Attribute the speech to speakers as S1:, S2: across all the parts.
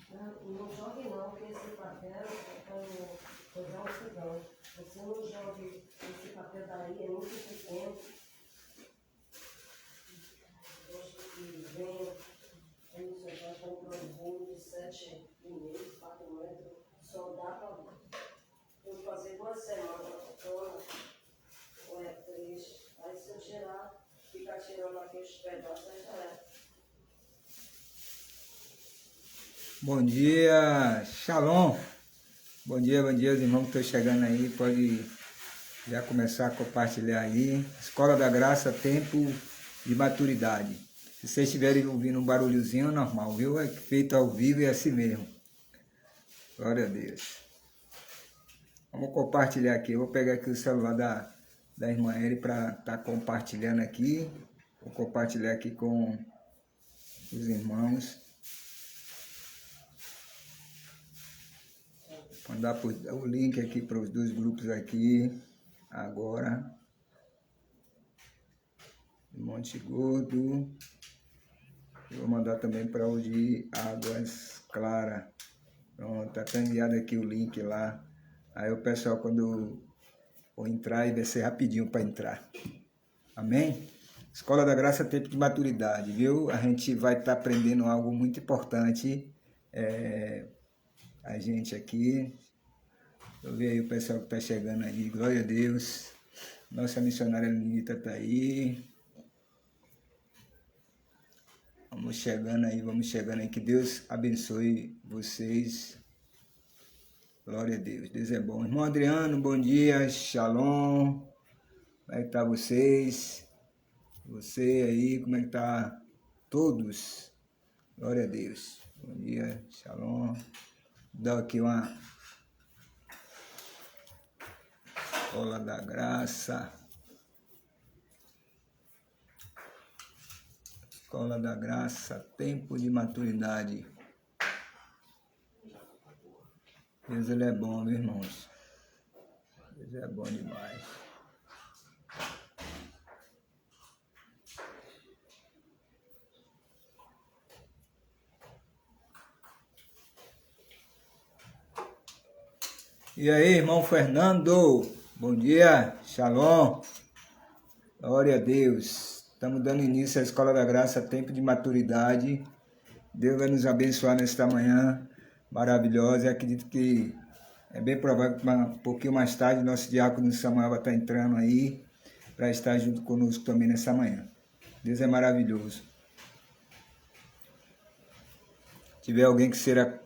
S1: Não jogue não, porque esse papel é para coisar o fogão. Você não jogue esse papel daí, é muito pequeno. Que vem, aí você já comprou um bolo de 7,5, 4 metros, só dá para fazer 2 semanas, ou é 3. Aí se eu tirar, ficar tirando aqueles pedaços, aí já é.
S2: Bom dia, Shalom. Bom dia, os irmãos que estão chegando aí. Pode já começar a compartilhar aí. Escola da Graça, tempo de maturidade. Se vocês estiverem ouvindo um barulhozinho, é normal, viu? É feito ao vivo e é assim mesmo. Glória a Deus. Vamos compartilhar aqui. Eu vou pegar aqui o celular da irmã Eri para estar compartilhando aqui. Vou compartilhar aqui com os irmãos. Mandar o link aqui para os 2 grupos aqui, agora. Monte Gordo. Eu vou mandar também para o de Águas Claras. Pronto, está enviado aqui o link lá. Aí o pessoal, quando for entrar, vai ser rapidinho para entrar. Amém? Escola da Graça, tempo de maturidade, viu? A gente vai estar aprendendo algo muito importante. A gente aqui. Eu vi aí o pessoal que está chegando aí, glória a Deus. Nossa missionária Lenita está aí. Vamos chegando aí, que Deus abençoe vocês. Glória a Deus, Deus é bom. Irmão Adriano, bom dia, Shalom. Como é que tá vocês? Você aí, como é que tá todos? Glória a Deus. Bom dia, Shalom. Dá aqui uma Escola da Graça. Escola da Graça, tempo de maturidade. Deus, Ele é bom, meus irmãos. Deus é bom demais. E aí, irmão Fernando? Bom dia, Shalom. Glória a Deus. Estamos dando início à Escola da Graça, tempo de maturidade. Deus vai nos abençoar nesta manhã maravilhosa. Eu acredito que é bem provável que um pouquinho mais tarde nosso diácono Samuel vai estar entrando aí para estar junto conosco também nessa manhã. Deus é maravilhoso. Se tiver alguém que queira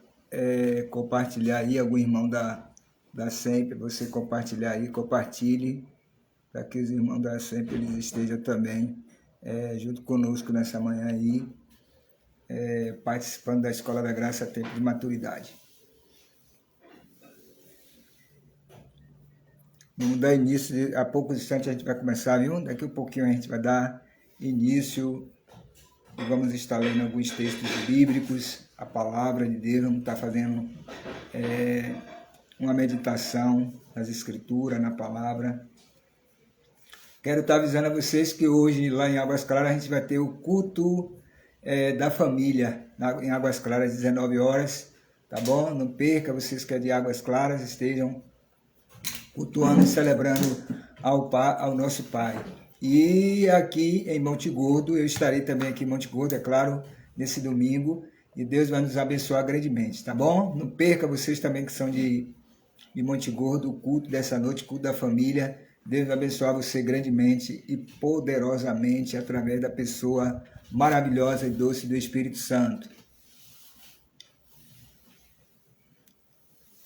S2: compartilhar aí, algum irmão da sempre, você compartilhar aí, compartilhe, para que os irmãos da sempre eles estejam também junto conosco nessa manhã aí, participando da Escola da Graça, tempo de maturidade. Vamos dar início, a poucos instantes a gente vai começar, viu? Daqui a pouquinho a gente vai dar início e vamos estar lendo alguns textos bíblicos, a palavra de Deus, vamos estar fazendo uma meditação nas escrituras, na palavra. Quero estar avisando a vocês que hoje, lá em Águas Claras, a gente vai ter o culto da família, em Águas Claras, às 19 horas, tá bom? Não perca, vocês que é de Águas Claras, estejam cultuando e celebrando ao nosso Pai. E aqui em Monte Gordo, eu estarei também aqui em Monte Gordo, é claro, nesse domingo, e Deus vai nos abençoar grandemente, tá bom? Não perca, vocês também que são de Monte Gordo, o culto dessa noite, culto da família. Deus vai abençoar você grandemente e poderosamente através da pessoa maravilhosa e doce do Espírito Santo.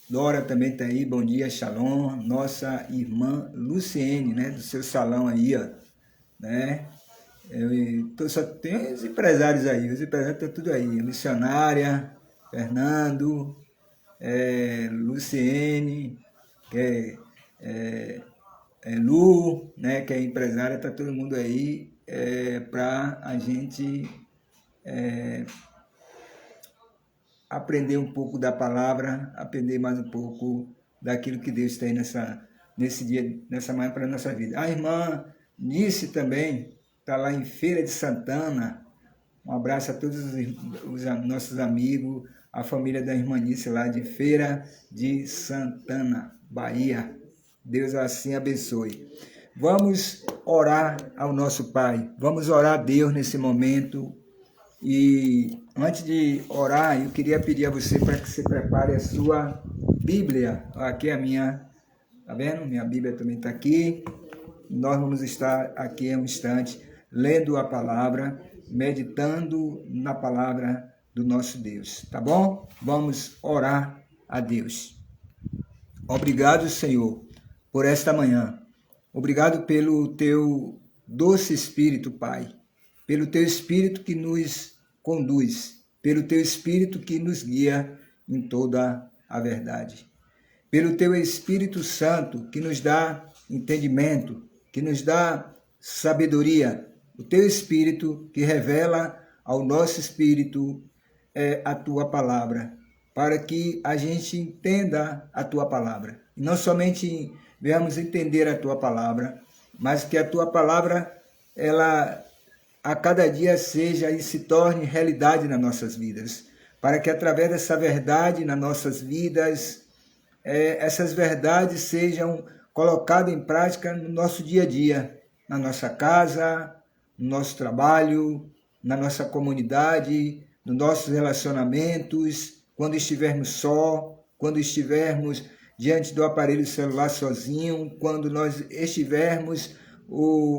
S2: Dora também está aí, bom dia, Shalom. Nossa irmã Luciene, né, do seu salão aí, ó, né? Só tem os empresários aí, os empresários estão tudo aí, missionária, Fernando, Luciene, que Lu, né, que é empresária, está todo mundo aí para a gente aprender um pouco da palavra, aprender mais um pouco daquilo que Deus tem nesse dia, nessa manhã para a nossa vida. A irmã Nice também está lá em Feira de Santana. Um abraço a todos os nossos amigos, a família da Irmanice lá de Feira de Santana, Bahia. Deus assim abençoe. Vamos orar ao nosso Pai. Vamos orar a Deus nesse momento. E antes de orar, eu queria pedir a você para que você prepare a sua Bíblia. Aqui é a minha, tá vendo? Minha Bíblia também está aqui. Nós vamos estar aqui em um instante lendo a palavra, meditando na palavra do nosso Deus, tá bom? Vamos orar a Deus. Obrigado, Senhor, por esta manhã. Obrigado pelo teu doce Espírito, Pai. Pelo teu Espírito que nos conduz. Pelo teu Espírito que nos guia em toda a verdade. Pelo teu Espírito Santo que nos dá entendimento, que nos dá sabedoria. O teu Espírito que revela ao nosso espírito a tua palavra, para que a gente entenda a tua palavra. E não somente venhamos entender a tua palavra, mas que a tua palavra, ela a cada dia seja e se torne realidade nas nossas vidas. Para que através dessa verdade nas nossas vidas, essas verdades sejam colocadas em prática no nosso dia a dia, na nossa casa, no nosso trabalho, na nossa comunidade, nos nossos relacionamentos, quando estivermos só, quando estivermos diante do aparelho celular sozinho, quando nós estivermos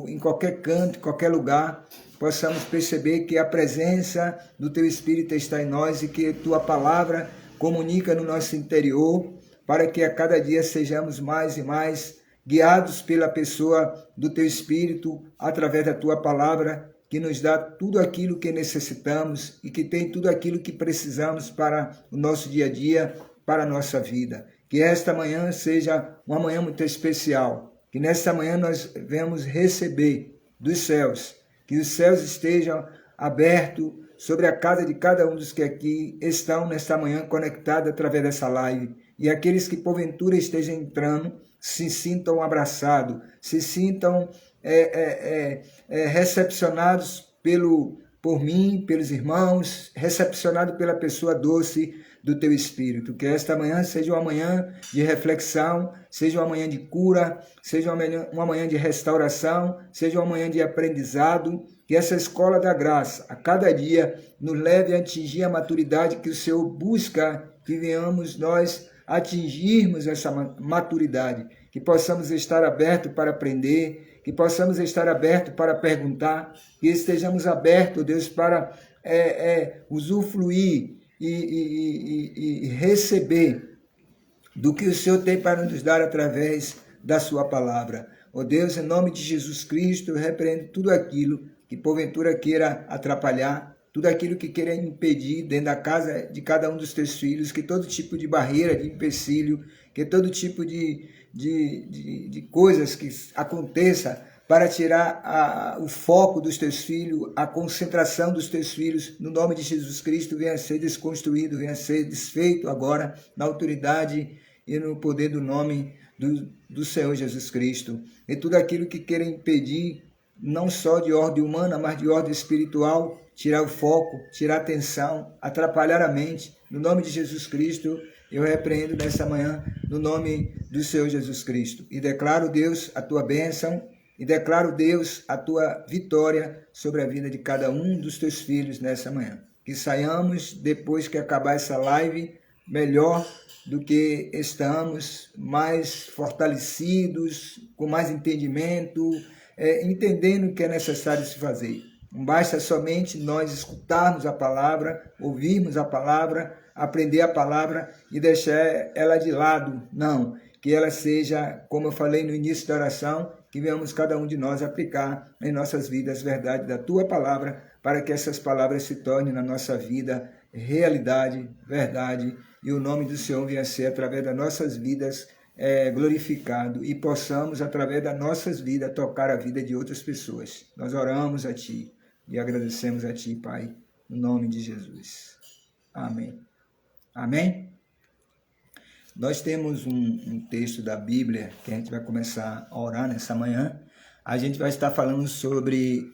S2: em qualquer canto, em qualquer lugar, possamos perceber que a presença do Teu Espírito está em nós e que Tua palavra comunica no nosso interior, para que a cada dia sejamos mais e mais guiados pela pessoa do Teu Espírito, através da Tua palavra, que nos dá tudo aquilo que necessitamos e que tem tudo aquilo que precisamos para o nosso dia a dia, para a nossa vida. Que esta manhã seja uma manhã muito especial, que nesta manhã nós venhamos receber dos céus, que os céus estejam abertos sobre a casa de cada um dos que aqui estão nesta manhã conectados através dessa live. E aqueles que porventura estejam entrando, se sintam abraçados, se sintam recepcionados por mim, pelos irmãos, recepcionados pela pessoa doce do Teu Espírito. Que esta manhã seja uma manhã de reflexão, seja uma manhã de cura, seja uma manhã de restauração, seja uma manhã de aprendizado. Que essa escola da graça, a cada dia, nos leve a atingir a maturidade que o Senhor busca, que venhamos nós atingirmos essa maturidade, que possamos estar abertos para aprender, que possamos estar abertos para perguntar, que estejamos abertos, Deus, para usufruir e receber do que o Senhor tem para nos dar através da sua palavra. Ó Deus, em nome de Jesus Cristo, eu repreendo tudo aquilo que porventura queira atrapalhar, tudo aquilo que queira impedir dentro da casa de cada um dos teus filhos, que todo tipo de barreira, de empecilho, que todo tipo de coisas que aconteça para tirar o foco dos teus filhos, a concentração dos teus filhos, no nome de Jesus Cristo, venha a ser desconstruído, venha a ser desfeito agora, na autoridade e no poder do nome do Senhor Jesus Cristo. E tudo aquilo que queira impedir, não só de ordem humana, mas de ordem espiritual, tirar o foco, tirar a atenção, atrapalhar a mente. No nome de Jesus Cristo, eu repreendo nessa manhã, no nome do Senhor Jesus Cristo. E declaro, Deus, a tua bênção, e declaro, Deus, a tua vitória sobre a vida de cada um dos teus filhos nessa manhã. Que saiamos, depois que acabar essa live, melhor do que estamos, mais fortalecidos, com mais entendimento, entendendo o que é necessário se fazer. Não basta somente nós escutarmos a palavra, ouvirmos a palavra, aprender a palavra e deixar ela de lado. Não, que ela seja, como eu falei no início da oração, que venhamos cada um de nós aplicar em nossas vidas a verdade da Tua palavra, para que essas palavras se tornem na nossa vida realidade, verdade, e o nome do Senhor venha a ser através das nossas vidas glorificado e possamos, através das nossas vidas, tocar a vida de outras pessoas. Nós oramos a Ti e agradecemos a Ti, Pai, no nome de Jesus. Amém. Amém? Nós temos um texto da Bíblia que a gente vai começar a orar nessa manhã. A gente vai estar falando sobre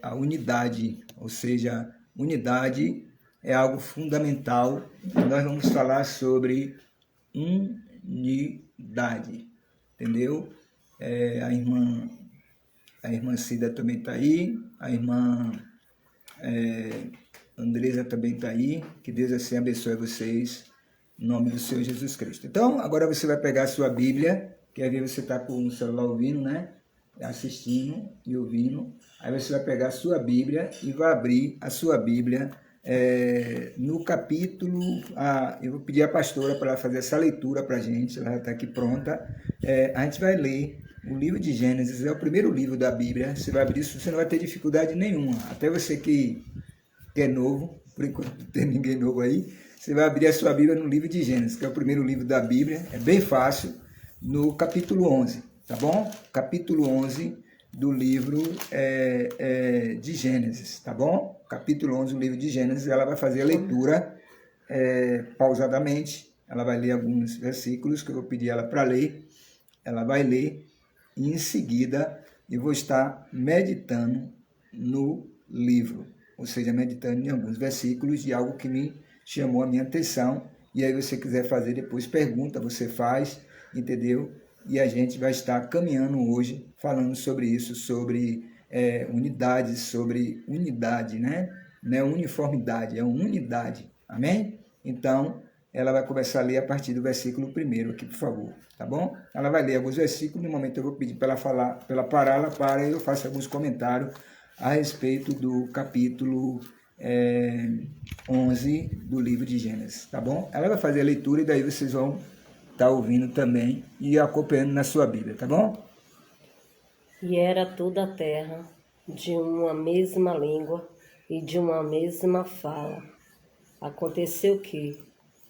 S2: a unidade, ou seja, unidade é algo fundamental. Nós vamos falar sobre unidade, entendeu? A irmã Cida também está aí, a irmã Andresa também está aí. Que Deus assim abençoe vocês, em nome do Senhor Jesus Cristo. Então, agora você vai pegar a sua Bíblia, que às vezes você está com o celular ouvindo, né? Assistindo e ouvindo. Aí você vai pegar a sua Bíblia e vai abrir a sua Bíblia no capítulo... eu vou pedir à pastora para fazer essa leitura para a gente, ela já está aqui pronta. A gente vai ler o livro de Gênesis, é o primeiro livro da Bíblia. Você vai abrir isso, você não vai ter dificuldade nenhuma. Até você que é novo, por enquanto não tem ninguém novo aí, você vai abrir a sua Bíblia no livro de Gênesis, que é o primeiro livro da Bíblia, é bem fácil, no capítulo 11, tá bom? Capítulo 11 do livro de Gênesis, tá bom? Capítulo 11 do livro de Gênesis, ela vai fazer a leitura pausadamente, ela vai ler alguns versículos que eu vou pedir ela para ler, ela vai ler e em seguida eu vou estar meditando no livro, ou seja, meditando em alguns versículos de algo que me chamou a minha atenção, e aí você quiser fazer depois pergunta, você faz, entendeu? E a gente vai estar caminhando hoje, falando sobre isso, sobre unidade, né? Não é uniformidade, é unidade, amém? Então, ela vai começar a ler a partir do versículo 1 aqui, por favor, tá bom? Ela vai ler alguns versículos, no momento eu vou pedir para ela falar, para ela parar, ela para e eu faço alguns comentários a respeito do capítulo 11 do livro de Gênesis, tá bom? Ela vai fazer a leitura e daí vocês vão estar ouvindo também e acompanhando na sua Bíblia, tá bom?
S1: E era toda a terra de uma mesma língua e de uma mesma fala. Aconteceu que,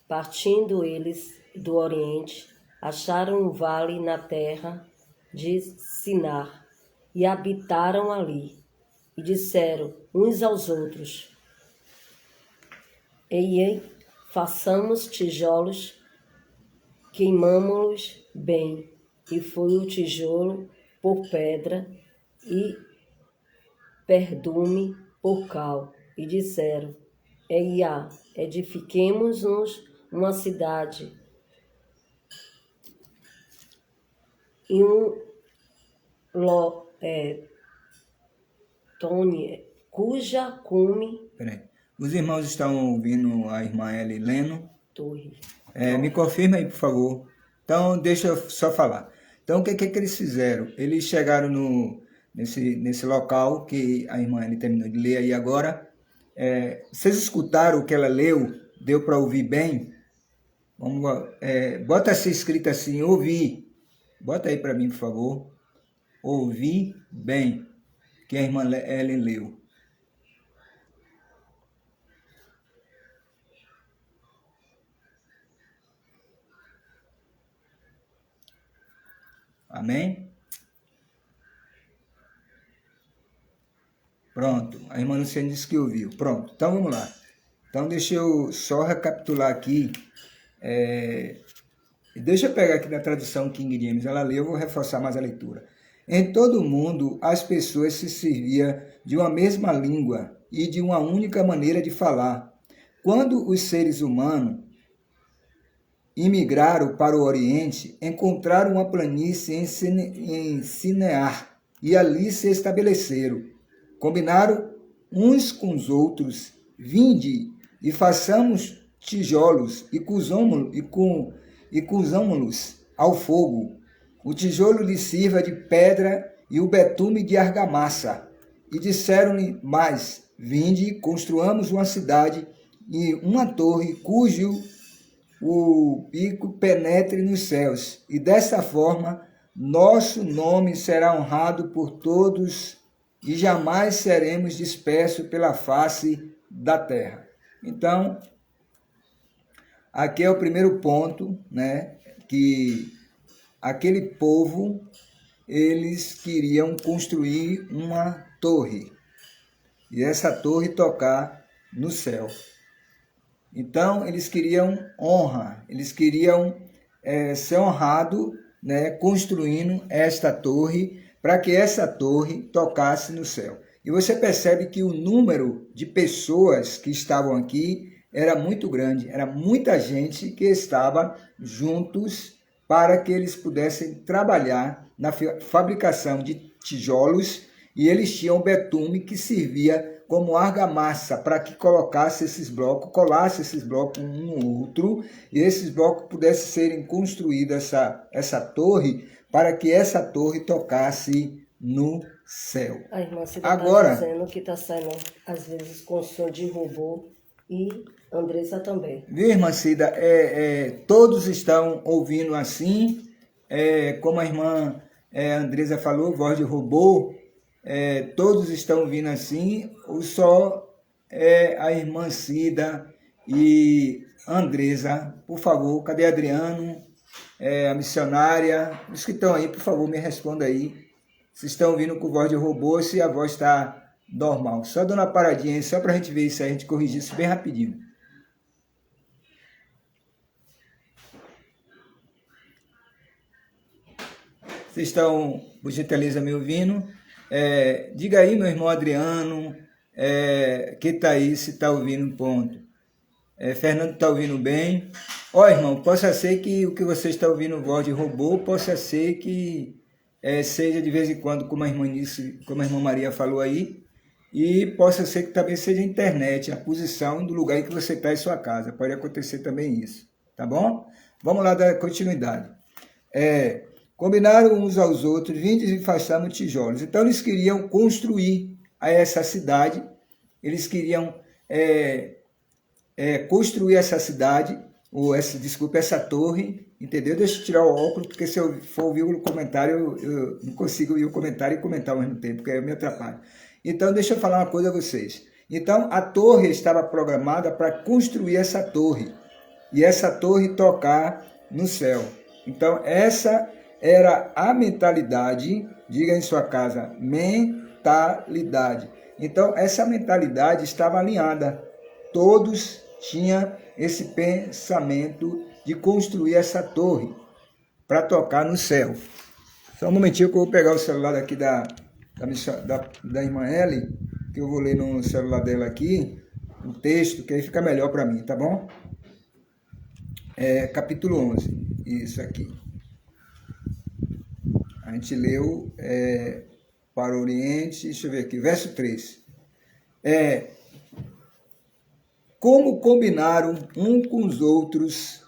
S1: partindo eles do Oriente, acharam um vale na terra de Sinar e habitaram ali. E disseram uns aos outros: Ei, façamos tijolos, queimamo-los bem. E foi o tijolo por pedra e perdume por cal. E disseram: Eia, edifiquemos-nos uma cidade e cuja cume...
S2: Peraí. Os irmãos estão ouvindo a irmã Eli lendo?
S1: Torre.
S2: Me confirma aí, por favor. Então, deixa eu só falar. Então, o que eles fizeram? Eles chegaram nesse local que a irmã Eli terminou de ler aí agora. Vocês escutaram o que ela leu? Deu para ouvir bem? Bota essa escrita assim, ouvir. Bota aí para mim, por favor. Ouvir bem, que a irmã Eli leu. Amém? Pronto, a irmã Luciana disse que ouviu. Pronto, então vamos lá. Então deixa eu só recapitular aqui. Deixa eu pegar aqui na tradução King James, ela leu, eu vou reforçar mais a leitura. Em todo o mundo, as pessoas se serviam de uma mesma língua e de uma única maneira de falar. Quando os seres humanos imigraram para o Oriente, encontraram uma planície em Sinear e ali se estabeleceram. Combinaram uns com os outros: vinde e façamos tijolos e cozamo-los ao fogo. O tijolo lhe sirva de pedra e o betume de argamassa. E disseram-lhe mais: vinde, construamos uma cidade e uma torre cujo o pico penetre nos céus, e dessa forma nosso nome será honrado por todos e jamais seremos dispersos pela face da terra. Então, aqui é o primeiro ponto, né, que aquele povo, eles queriam construir uma torre, e essa torre tocar no céu. Então, eles queriam honra, eles queriam ser honrados, né, construindo esta torre, para que essa torre tocasse no céu. E você percebe que o número de pessoas que estavam aqui era muito grande, era muita gente que estava juntos para que eles pudessem trabalhar na fabricação de tijolos, e eles tinham betume que servia como argamassa para que colocasse esses blocos, colasse esses blocos um no outro, e esses blocos pudessem serem construídos, essa torre, para que essa torre tocasse no céu.
S1: A irmã Cida
S2: Agora,
S1: está dizendo que está saindo, às vezes, com som de robô, e Andressa também.
S2: Viu, irmã Cida? Todos estão ouvindo assim, como a irmã Andressa falou, voz de robô, todos estão ouvindo assim, ou só a irmã Cida e Andressa? Por favor, cadê Adriano, a missionária? Os que estão aí, por favor, me respondam aí. Se estão ouvindo com voz de robô ou se a voz está normal. Só dando uma paradinha aí, só para a gente ver isso aí, a gente corrigir isso bem rapidinho. Vocês estão, por gentileza, me ouvindo? Diga aí, meu irmão Adriano, que está aí, se está ouvindo, ponto. Fernando está ouvindo bem. Ó, irmão, possa ser que o que você está ouvindo, voz de robô, possa ser que seja de vez em quando, como a irmã Maria falou aí, e possa ser que também seja a internet, a posição do lugar em que você está em sua casa. Pode acontecer também isso, tá bom? Vamos lá dar continuidade. Combinaram uns aos outros, vindes e façamos tijolos. Então eles queriam construir essa cidade, eles queriam construir essa cidade, ou essa torre, entendeu? Deixa eu tirar o óculos, porque se eu for ouvir o comentário, eu não consigo ouvir o comentário e comentar ao mesmo tempo, porque aí eu me atrapalho. Então deixa eu falar uma coisa a vocês. Então a torre estava programada para construir essa torre, e essa torre tocar no céu. Então essa era a mentalidade, diga em sua casa, mentalidade. Então essa mentalidade estava alinhada. Todos tinham esse pensamento de construir essa torre para tocar no céu. Só um momentinho que eu vou pegar o celular aqui da irmã Ellie, que eu vou ler no celular dela aqui, o texto, que aí fica melhor para mim, tá bom? Capítulo 11, isso aqui. A gente leu para o Oriente, deixa eu ver aqui, verso 3. Como combinaram um com os outros,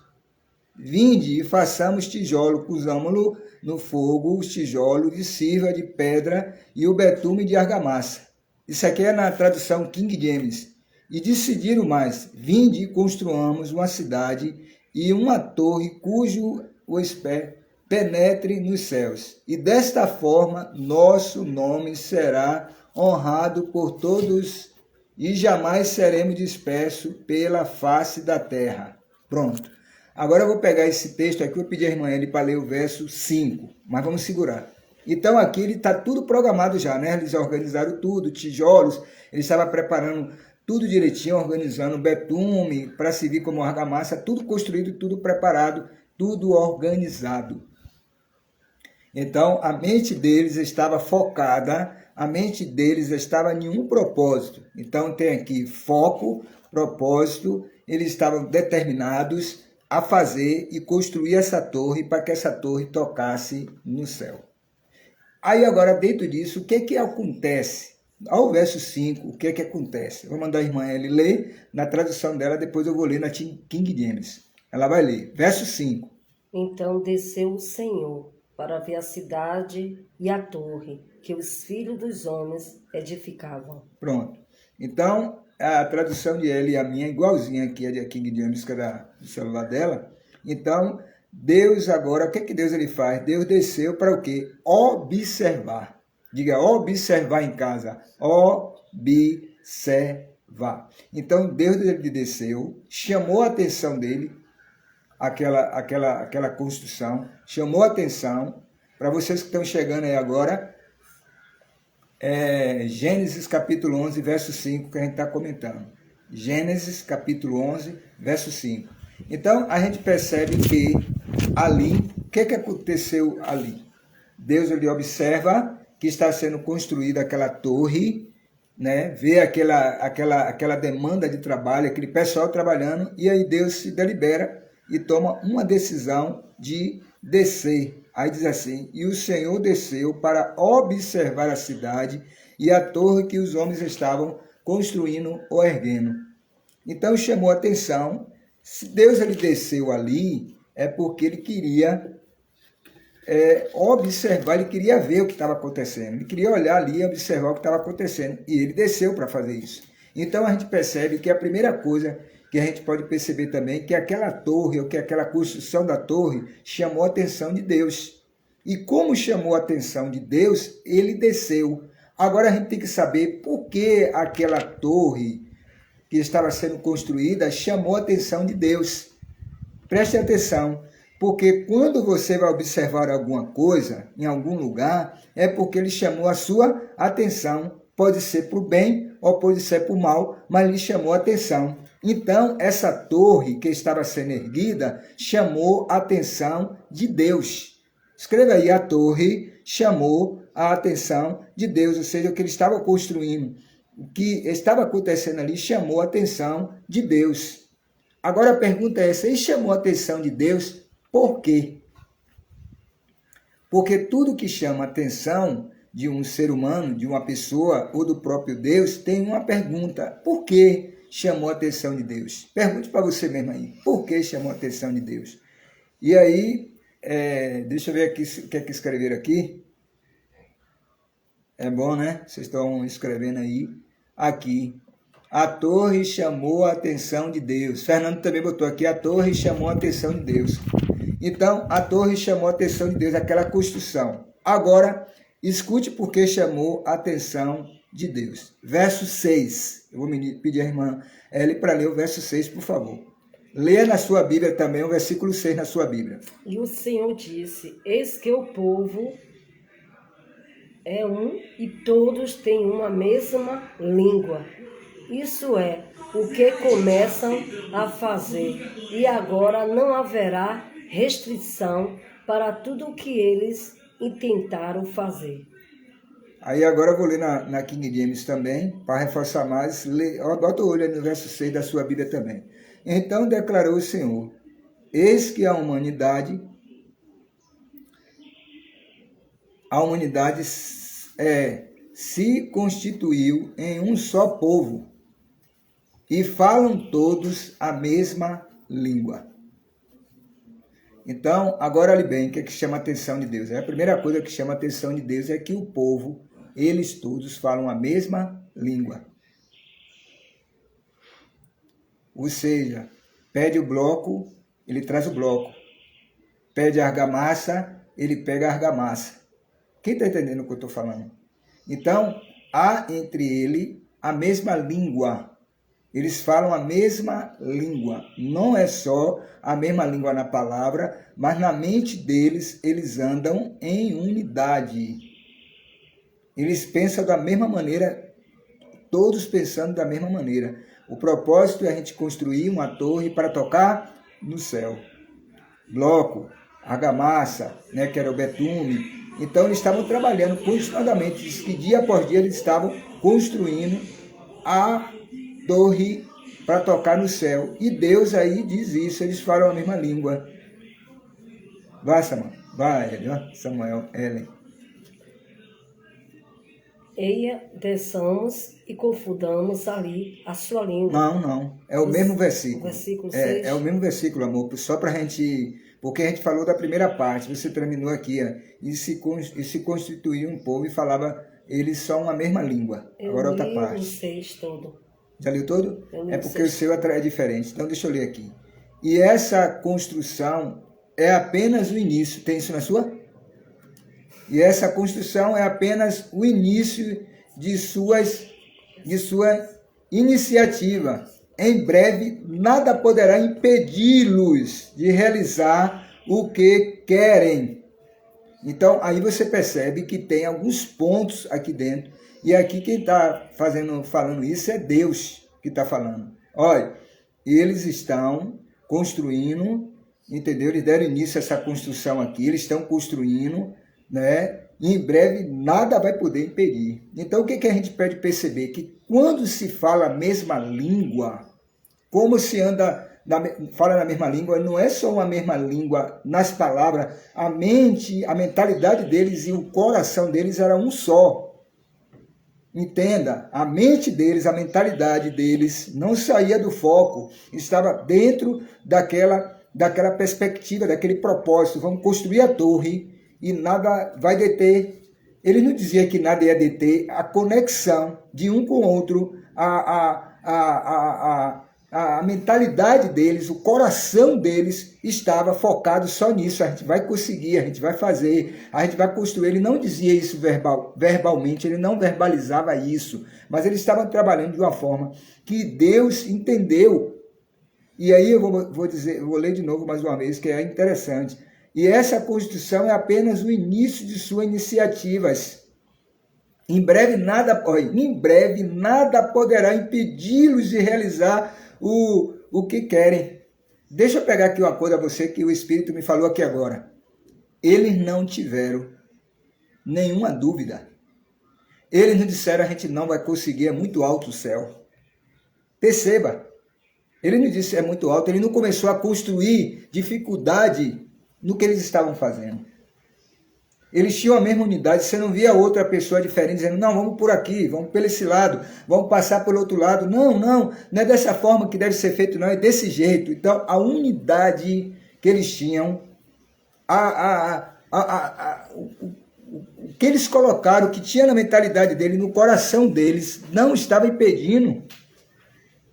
S2: vinde e façamos tijolo, pusamo-lo no fogo, os tijolos de sirva de pedra e o betume de argamassa. Isso aqui é na tradução King James. E decidiram mais, vinde e construamos uma cidade e uma torre cujo o espé penetre nos céus. E desta forma nosso nome será honrado por todos e jamais seremos dispersos pela face da terra. Pronto. Agora eu vou pegar esse texto aqui, vou pedir à irmã Eli para ler o verso 5, mas vamos segurar. Então aqui ele está tudo programado já, né? Eles organizaram tudo, tijolos, ele estava preparando tudo direitinho, organizando betume para servir como argamassa, tudo construído, tudo preparado, tudo organizado. Então a mente deles estava focada, a mente deles estava em um propósito. Então tem aqui foco, propósito, eles estavam determinados a fazer e construir essa torre para que essa torre tocasse no céu. Aí agora dentro disso, o que acontece? Ao verso 5, o que acontece? Vou mandar a irmã Ellie ler na tradução dela, depois eu vou ler na King James. Ela vai ler, verso 5.
S1: Então desceu o Senhor para ver a cidade e a torre que os filhos dos homens edificavam.
S2: Pronto. Então, a tradução de Ellie e a minha é igualzinha aqui, a de King James, que é do celular dela. Então, Deus agora, o que Deus ele faz? Deus desceu para o quê? Observar. Diga, observar em casa. Observar. Então, Deus ele desceu, chamou a atenção dele, aquela construção, chamou a atenção. Para vocês que estão chegando aí agora, Gênesis capítulo 11, verso 5, que a gente está comentando. Gênesis capítulo 11, verso 5. Então, a gente percebe que ali, o que aconteceu ali? Deus ele observa que está sendo construída aquela torre, né, vê aquela demanda de trabalho, aquele pessoal trabalhando, e aí Deus se delibera e toma uma decisão de descer. Aí diz assim: e o Senhor desceu para observar a cidade e a torre que os homens estavam construindo ou erguendo. Então chamou a atenção. Se Deus ele desceu ali, é porque ele queria observar, ele queria ver o que estava acontecendo, ele queria olhar ali e observar o que estava acontecendo, e ele desceu para fazer isso. Então a gente percebe que a primeira coisa que a gente pode perceber também é que aquela torre, ou que aquela construção da torre, chamou a atenção de Deus. E como chamou a atenção de Deus, ele desceu. Agora a gente tem que saber por que aquela torre que estava sendo construída chamou a atenção de Deus. Preste atenção. Porque quando você vai observar alguma coisa em algum lugar, é porque ele chamou a sua atenção. Pode ser para o bem ou pode ser para o mal, mas ele chamou a atenção. Então, essa torre que estava sendo erguida chamou a atenção de Deus. Escreva aí: a torre chamou a atenção de Deus, ou seja, o que ele estava construindo, o que estava acontecendo ali chamou a atenção de Deus. Agora a pergunta é essa: ele chamou a atenção de Deus por quê? Porque tudo que chama a atenção de um ser humano, de uma pessoa ou do próprio Deus, tem uma pergunta: por que chamou a atenção de Deus? Pergunte para você mesmo aí: por que chamou a atenção de Deus? E aí, deixa eu ver aqui o que é que escreveram aqui. É bom, né? Vocês estão escrevendo aí. Aqui: a torre chamou a atenção de Deus. Fernando também botou aqui: a torre chamou a atenção de Deus. Então, a torre chamou a atenção de Deus, aquela construção. Agora, escute por que chamou a atenção de Deus. Verso 6. Eu vou pedir à irmã Eli para ler o verso 6, por favor. Leia na sua Bíblia também o versículo 6 na sua Bíblia.
S1: E o Senhor disse: eis que o povo é um e todos têm uma mesma língua. Isso é o que começam a fazer, e agora não haverá restrição para tudo o que eles intentaram fazer.
S2: Aí agora eu vou ler na King James também, para reforçar mais. Bota o olho aí no verso 6 da sua Bíblia também. Então declarou o Senhor: eis que a humanidade se constituiu em um só povo, e falam todos a mesma língua. Então, agora olhe bem, o que é que chama a atenção de Deus? A primeira coisa que chama a atenção de Deus é que o povo, eles todos falam a mesma língua. Ou seja, pede o bloco, ele traz o bloco. Pede a argamassa, ele pega a argamassa. Quem está entendendo o que eu estou falando? Então, há entre ele a mesma língua. Eles falam a mesma língua. Não é só a mesma língua na palavra, mas na mente deles, eles andam em unidade. Eles pensam da mesma maneira, todos pensando da mesma maneira. O propósito é a gente construir uma torre para tocar no céu. Bloco, argamassa, né, que era o betume. Então eles estavam trabalhando continuadamente. Diz que dia após dia eles estavam construindo a torre para tocar no céu. E Deus aí diz isso, eles falam a mesma língua. Vai, Samuel. Vai, Samuel, Ellen.
S1: Eia, desçamos e confundamos ali a sua língua.
S2: Não. É o mesmo versículo.
S1: Versículo 6.
S2: É o mesmo versículo, amor. Só para a gente... Porque a gente falou da primeira parte. Você terminou aqui, ó, e se constituiu um povo e falava... Eles são uma mesma língua. Agora outra parte.
S1: Eu li o 6 todo.
S2: Já leu todo?
S1: É
S2: porque o seu é diferente. Então deixa eu ler aqui. E essa construção é apenas o início. Tem isso na sua? E essa construção é apenas o início de sua iniciativa. Em breve, nada poderá impedi-los de realizar o que querem. Então, aí você percebe que tem alguns pontos aqui dentro. E aqui quem está falando isso é Deus que está falando. Olha, eles estão construindo, entendeu? Eles deram início a essa construção aqui, eles estão construindo, né? e em breve nada vai poder impedir. Então o que a gente pode perceber? Que quando se fala a mesma língua, como se fala na mesma língua, não é só uma mesma língua nas palavras, a mente, a mentalidade deles e o coração deles era um só. Entenda, a mente deles, a mentalidade deles não saía do foco, estava dentro daquela perspectiva, daquele propósito. Vamos construir a torre e nada vai deter. Ele não dizia que nada ia deter a conexão de um com o outro, a mentalidade deles, o coração deles estava focado só nisso. A gente vai conseguir, a gente vai fazer, a gente vai construir. Ele não dizia isso verbalmente, ele não verbalizava isso, mas eles estavam trabalhando de uma forma que Deus entendeu. E aí eu vou ler de novo mais uma vez, que é interessante. E essa construção é apenas o início de suas iniciativas. Em breve nada poderá impedi-los de realizar o que querem. Deixa eu pegar aqui uma coisa a você que o Espírito me falou aqui agora. Eles não tiveram nenhuma dúvida. Eles não disseram: a gente não vai conseguir, é muito alto o céu. Perceba, ele não disse é muito alto, ele não começou a construir dificuldade no que eles estavam fazendo. Eles tinham a mesma unidade, você não via outra pessoa diferente dizendo: não, vamos por aqui, vamos por esse lado, vamos passar pelo outro lado. Não é dessa forma que deve ser feito, não, é desse jeito. Então, a unidade que eles tinham, o que eles colocaram, o que tinha na mentalidade deles, no coração deles, não estava impedindo.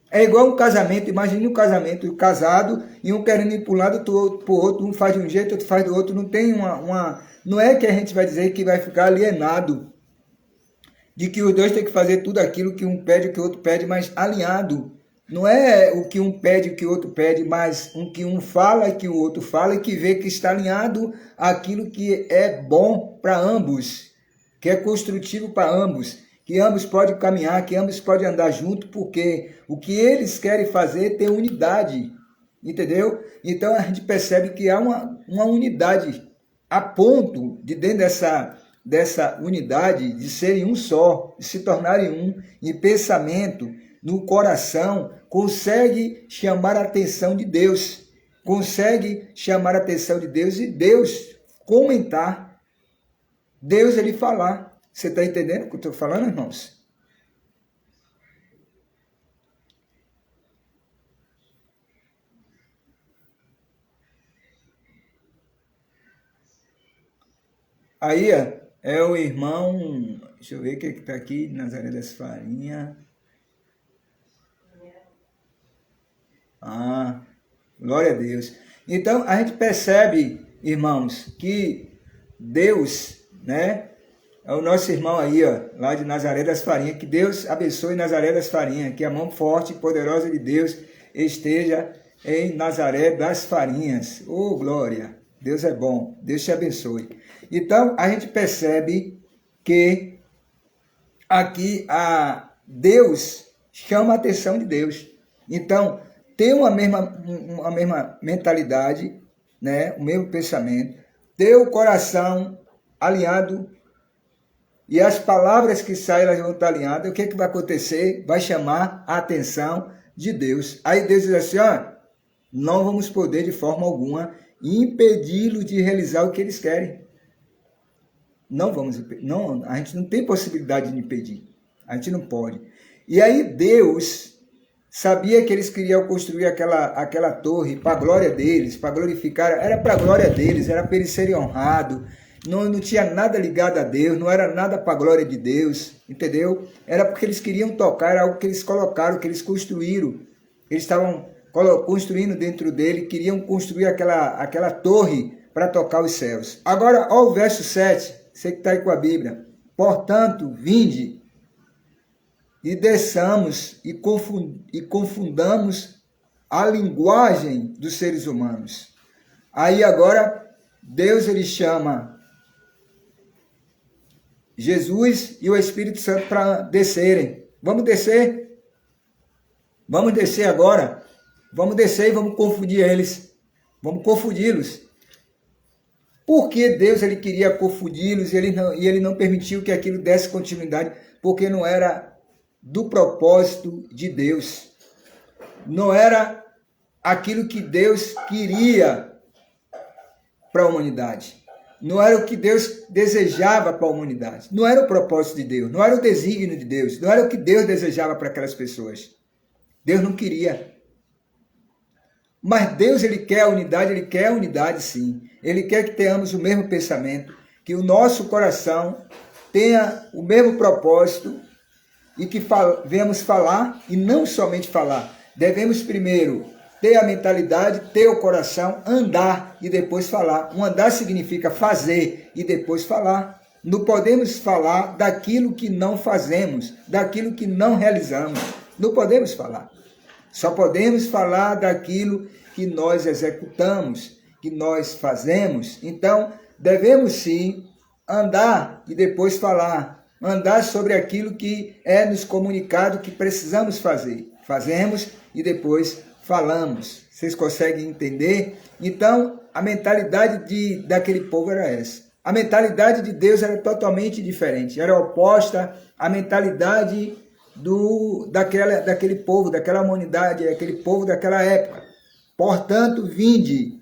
S2: É igual um casamento, imagine um casamento, casado, e um querendo ir para um lado, outro para o outro, um faz de um jeito, outro faz do outro, não tem não é que a gente vai dizer que vai ficar alienado, de que os dois têm que fazer tudo aquilo que um pede, o que o outro pede, mas alinhado. Não é o que um pede, o que o outro pede, mas o que um fala e que o outro fala, e que vê que está alinhado àquilo que é bom para ambos, que é construtivo para ambos, que ambos podem caminhar, que ambos podem andar junto, porque o que eles querem fazer tem unidade, entendeu? Então a gente percebe que há uma unidade, a ponto de dentro dessa unidade de serem um só, de se tornarem um, em pensamento, no coração, consegue chamar a atenção de Deus, e Deus comentar, Deus ele falar. Você está entendendo o que eu estou falando, irmãos? Aí é o irmão, deixa eu ver o que está aqui, Nazaré das Farinhas. Glória a Deus. Então a gente percebe, irmãos, que Deus, né? É o nosso irmão aí, lá de Nazaré das Farinhas. Que Deus abençoe Nazaré das Farinhas. Que a mão forte e poderosa de Deus esteja em Nazaré das Farinhas. Oh, glória! Deus é bom. Deus te abençoe. Então, a gente percebe que aqui Deus chama a atenção de Deus. Então, ter uma mesma mentalidade, né? O mesmo pensamento, ter o coração alinhado, e as palavras que saem, elas vão estar alinhadas. O que vai acontecer? Vai chamar a atenção de Deus. Aí Deus diz assim: não vamos poder de forma alguma impedi-los de realizar o que eles querem. Não, a gente não tem possibilidade de impedir. A gente não pode. E aí Deus sabia que eles queriam construir aquela torre para a glória deles, para glorificar. Era para a glória deles, era para eles serem honrados. Não tinha nada ligado a Deus, não era nada para a glória de Deus, entendeu? Era porque eles queriam tocar, era algo que eles colocaram, que eles construíram. Eles estavam construindo dentro dele, queriam construir aquela torre para tocar os céus. Agora, olha o verso 7, você que está aí com a Bíblia. Portanto, vinde e desçamos e confundamos a linguagem dos seres humanos. Aí agora, Deus ele chama Jesus e o Espírito Santo para descerem. Vamos descer? Vamos descer agora. Vamos descer e vamos confundir eles. Vamos confundi-los. Por que Deus ele queria confundi-los e ele não permitiu que aquilo desse continuidade? Porque não era do propósito de Deus. Não era aquilo que Deus queria para a humanidade. Não era o que Deus desejava para a humanidade. Não era o propósito de Deus. Não era o desígnio de Deus. Não era o que Deus desejava para aquelas pessoas. Deus não queria. Mas Deus, ele quer a unidade sim. Ele quer que tenhamos o mesmo pensamento, que o nosso coração tenha o mesmo propósito e que venhamos falar e não somente falar. Devemos primeiro ter a mentalidade, ter o coração, andar e depois falar. Um andar significa fazer e depois falar. Não podemos falar daquilo que não fazemos, daquilo que não realizamos. Não podemos falar. Só podemos falar daquilo que nós executamos, que nós fazemos. Então, devemos sim andar e depois falar. Andar sobre aquilo que é nos comunicado que precisamos fazer. Fazemos e depois falamos. Vocês conseguem entender? Então, a mentalidade daquele povo era essa. A mentalidade de Deus era totalmente diferente. Era oposta à mentalidade daquele povo, daquela humanidade, aquele povo daquela época. Portanto, vinde,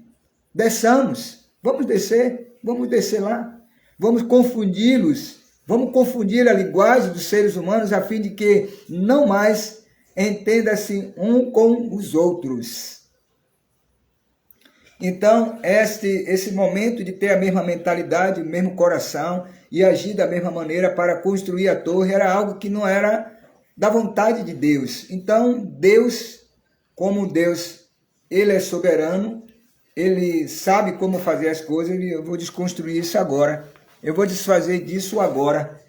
S2: desçamos. Vamos descer lá. Vamos confundi-los. Vamos confundir a linguagem dos seres humanos a fim de que não mais entenda-se um com os outros. Então, esse momento de ter a mesma mentalidade, o mesmo coração e agir da mesma maneira para construir a torre era algo que não era da vontade de Deus. Então, Deus, como Deus, ele é soberano, ele sabe como fazer as coisas, eu vou desconstruir isso agora. Eu vou desfazer disso agora.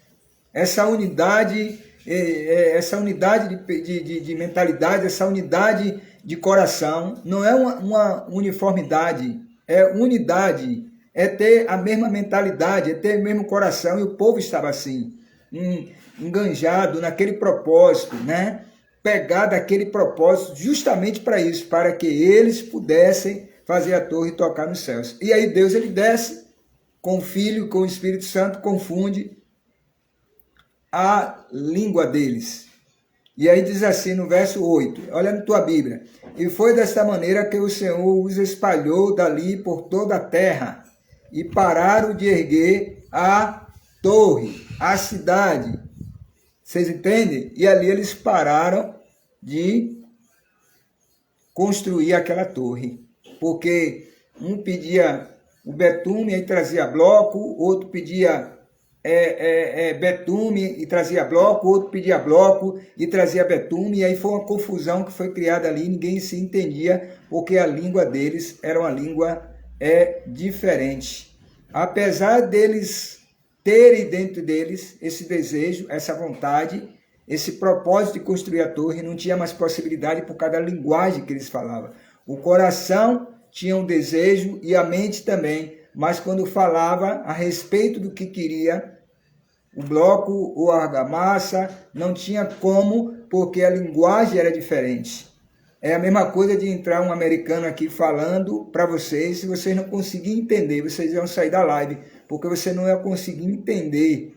S2: Essa unidade de mentalidade, essa unidade de coração, não é uma uniformidade, é unidade, é ter a mesma mentalidade, é ter o mesmo coração, e o povo estava assim, enganjado naquele propósito, né? Pegado aquele propósito justamente para isso, para que eles pudessem fazer a torre e tocar nos céus. E aí Deus ele desce com o Filho, com o Espírito Santo, confunde a língua deles. E aí diz assim no verso 8, olha na tua Bíblia: e foi desta maneira que o Senhor os espalhou dali por toda a terra, e pararam de erguer a torre, a cidade. Vocês entendem? E ali eles pararam de construir aquela torre, porque um pedia o betume e trazia bloco, outro pedia betume e trazia bloco, outro pedia bloco e trazia betume, e aí foi uma confusão que foi criada ali, ninguém se entendia, porque a língua deles era uma língua diferente. Apesar deles terem dentro deles esse desejo, essa vontade, esse propósito de construir a torre, não tinha mais possibilidade por causa da linguagem que eles falavam. O coração tinha um desejo e a mente também, mas quando falava a respeito do que queria, o bloco ou a argamassa, não tinha como, porque a linguagem era diferente. É a mesma coisa de entrar um americano aqui falando para vocês, se vocês não conseguirem entender, vocês vão sair da live, porque você não ia conseguir entender.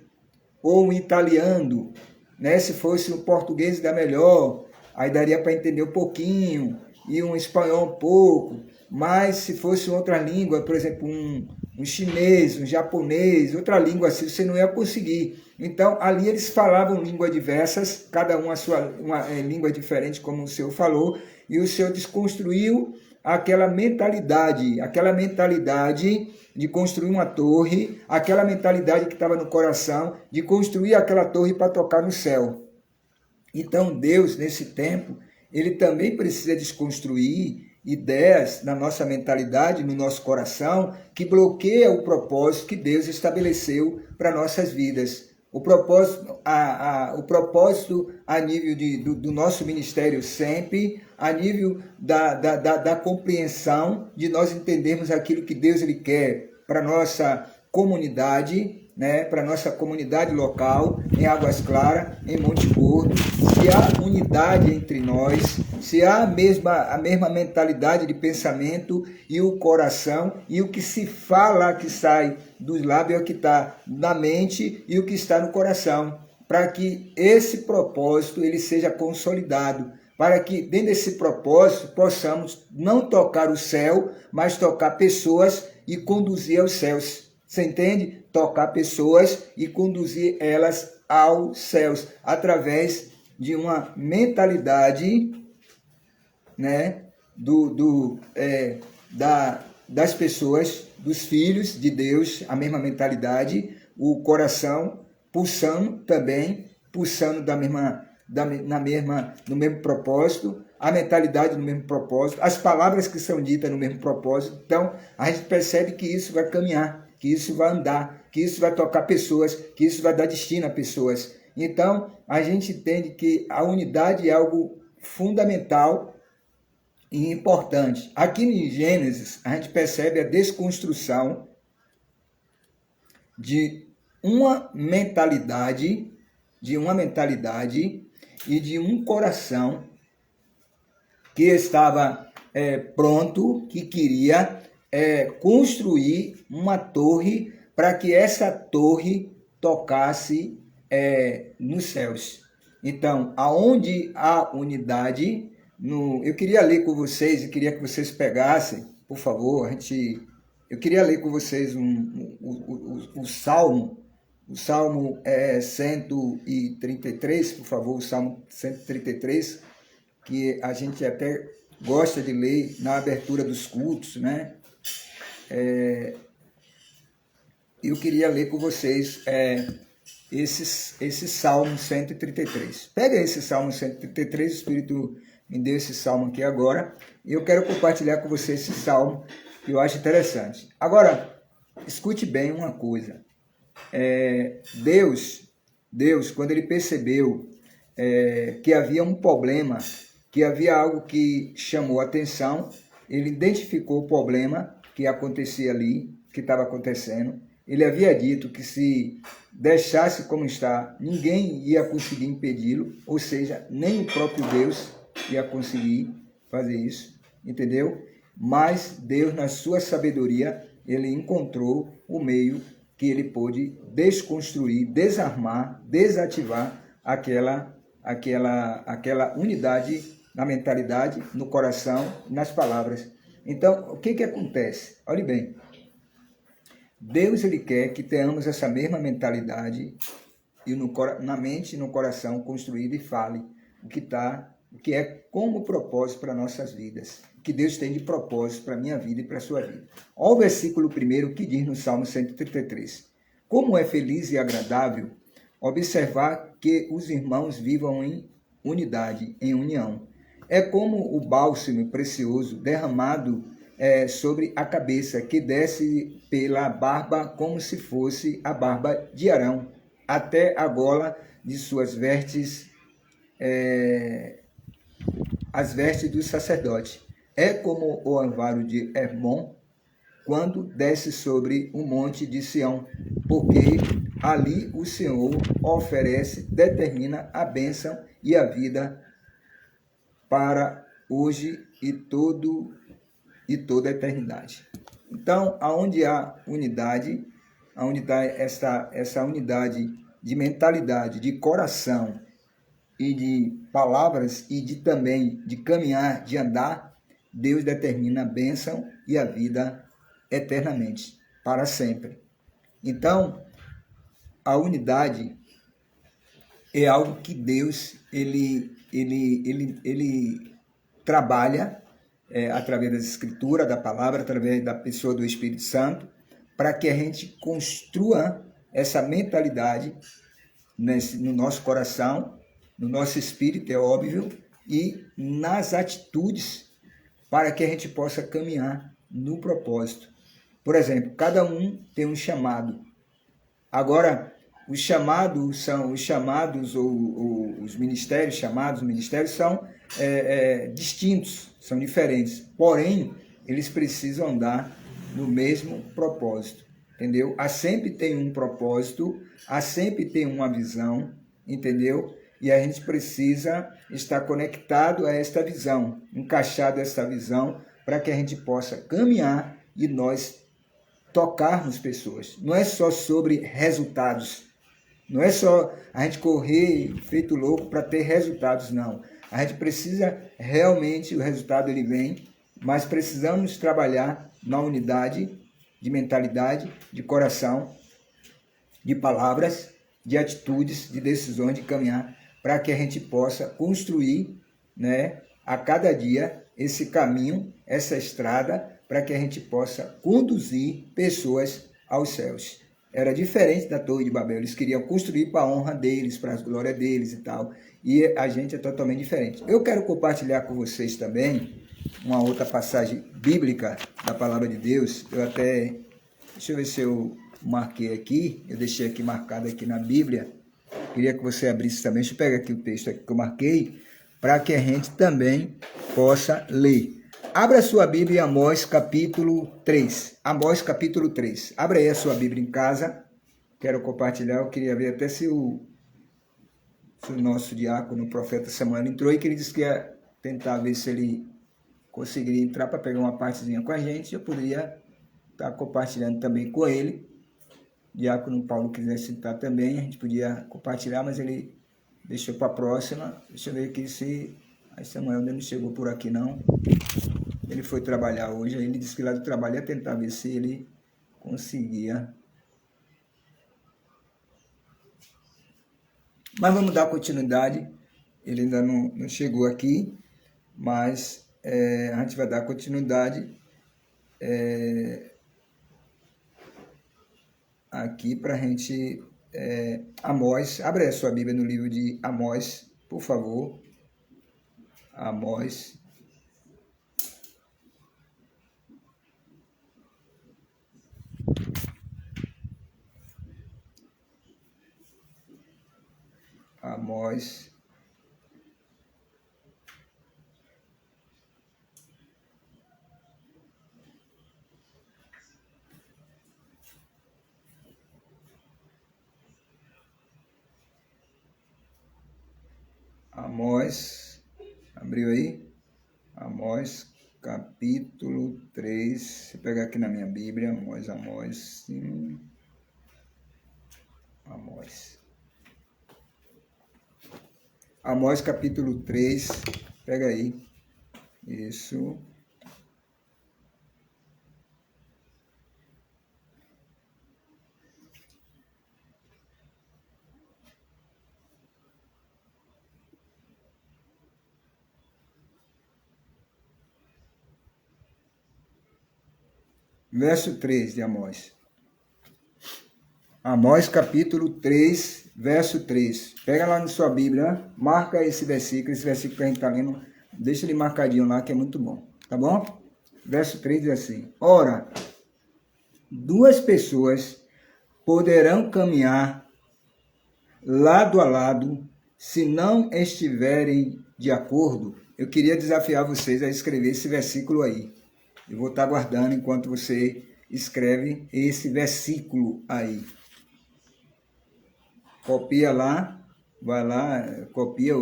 S2: Ou um italiano, né? Se fosse um português dá melhor, aí daria para entender um pouquinho, e um espanhol um pouco. Mas se fosse outra língua, por exemplo, um chinês, um japonês, outra língua assim, você não ia conseguir. Então, ali eles falavam línguas diversas, cada um uma língua diferente, como o Senhor falou, e o Senhor desconstruiu aquela mentalidade de construir uma torre, aquela mentalidade que estava no coração, de construir aquela torre para tocar no céu. Então, Deus, nesse tempo, ele também precisa desconstruir ideias na nossa mentalidade, no nosso coração, que bloqueia o propósito que Deus estabeleceu para nossas vidas. O propósito a nível do nosso ministério sempre, a nível da compreensão de nós entendermos aquilo que Deus ele quer para a nossa comunidade, né, para a nossa comunidade local, em Águas Claras, em Monte Gordo, se há unidade entre nós, se há a mesma mentalidade de pensamento e o coração, e o que se fala que sai dos lábios é o que está na mente e o que está no coração, para que esse propósito ele seja consolidado, para que dentro desse propósito possamos não tocar o céu, mas tocar pessoas e conduzir aos céus. Você entende? Tocar pessoas e conduzir elas aos céus, através de uma mentalidade, né, das pessoas, dos filhos de Deus, a mesma mentalidade, o coração pulsando também, pulsando no mesmo propósito, a mentalidade no mesmo propósito, as palavras que são ditas no mesmo propósito. Então, a gente percebe que isso vai caminhar, que isso vai andar, que isso vai tocar pessoas, que isso vai dar destino a pessoas. Então, a gente entende que a unidade é algo fundamental e importante. Aqui em Gênesis, a gente percebe a desconstrução de uma mentalidade e de um coração que estava pronto, que queria construir uma torre para que essa torre tocasse nos céus. Então, aonde há unidade, eu queria ler com vocês, e queria que vocês pegassem, por favor, eu queria ler com vocês o Salmo 133, por favor, o Salmo 133, que a gente até gosta de ler na abertura dos cultos, né? Eu queria ler com vocês esse Salmo 133. Pega esse Salmo 133, o Espírito me deu esse Salmo aqui agora, e eu quero compartilhar com vocês esse Salmo, que eu acho interessante. Agora, escute bem uma coisa. Deus, quando ele percebeu que havia um problema, que havia algo que chamou a atenção, ele identificou o problema que acontecia ali, que estava acontecendo. Ele havia dito que se deixasse como está, ninguém ia conseguir impedi-lo, ou seja, nem o próprio Deus ia conseguir fazer isso, entendeu? Mas Deus, na sua sabedoria, ele encontrou o meio que ele pôde desconstruir, desarmar, desativar aquela unidade na mentalidade, no coração, nas palavras. Então, o que acontece? Olhe bem, Deus ele quer que tenhamos essa mesma mentalidade e na mente e no coração construído, e fale o que é como propósito para nossas vidas, o que Deus tem de propósito para a minha vida e para a sua vida. Olha o versículo 1 que diz no Salmo 133. Como é feliz e agradável observar que os irmãos vivam em unidade, em união. É como o bálsamo precioso derramado sobre a cabeça, que desce pela barba como se fosse a barba de Arão, até a gola de suas vestes, as vestes do sacerdote. É como o orvalho de Hermon, quando desce sobre o monte de Sião, porque ali o Senhor determina a bênção e a vida para hoje e toda a eternidade. Então, aonde há unidade, essa unidade de mentalidade, de coração e de palavras e também de caminhar, de andar, Deus determina a bênção e a vida eternamente, para sempre. Então, a unidade é algo que Deus ele trabalha através das escrituras, da palavra, através da pessoa do Espírito Santo, para que a gente construa essa mentalidade no nosso coração, no nosso espírito, é óbvio, e nas atitudes, para que a gente possa caminhar no propósito. Por exemplo, cada um tem um chamado. Agora, os chamados ou os ministérios são distintos, são diferentes. Porém, eles precisam andar no mesmo propósito, entendeu? Há sempre tem um propósito, há sempre tem uma visão, entendeu? E a gente precisa estar conectado a esta visão, encaixado a esta visão, para que a gente possa caminhar e nós tocarmos pessoas. Não é só sobre resultados. Não é só a gente correr feito louco para ter resultados, não. A gente precisa realmente, o resultado ele vem, mas precisamos trabalhar na unidade de mentalidade, de coração, de palavras, de atitudes, de decisões, de caminhar, para que a gente possa construir, né, a cada dia esse caminho, essa estrada, para que a gente possa conduzir pessoas aos céus. Era diferente da Torre de Babel, eles queriam construir para a honra deles, para a glória deles e tal, e a gente é totalmente diferente. Eu quero compartilhar com vocês também uma outra passagem bíblica da Palavra de Deus. Deixa eu ver se eu marquei aqui, eu deixei aqui marcado aqui na Bíblia, queria que você abrisse também, deixa eu pegar aqui o texto aqui que eu marquei, para que a gente também possa ler. Abra a sua Bíblia em Amós capítulo 3. Amós capítulo 3. Abra aí a sua Bíblia em casa. Quero compartilhar. Eu queria ver até se o nosso diácono, o profeta Samuel, entrou e que ele disse que ia tentar ver se ele conseguiria entrar para pegar uma partezinha com a gente. Eu poderia estar compartilhando também com ele. O diácono Paulo quisesse entrar também, a gente podia compartilhar, mas ele deixou para a próxima. Deixa eu ver aqui se... Aí Samuel ainda não chegou por aqui não. Ele foi trabalhar hoje, aí ele disse que lá do trabalho ia tentar ver se ele conseguia. Mas vamos dar continuidade. Ele ainda não chegou aqui, mas a gente vai dar continuidade aqui para a gente... Amós, abre a sua Bíblia no livro de Amós, por favor. Amós. Amós. Amós, abriu aí? Amós, capítulo 3, se pegar aqui na minha Bíblia, Amós, sim. Amós, capítulo 3, pega aí, isso. Verso 3 de Amós. Amós capítulo 3, verso 3. Pega lá na sua Bíblia, marca esse versículo que a gente está lendo, deixa ele marcadinho lá que é muito bom, tá bom? Verso 3 diz assim: ora, duas pessoas poderão caminhar lado a lado se não estiverem de acordo. Eu queria desafiar vocês a escrever esse versículo aí. Eu vou estar guardando enquanto você escreve esse versículo aí. Copia lá, vai lá, copia,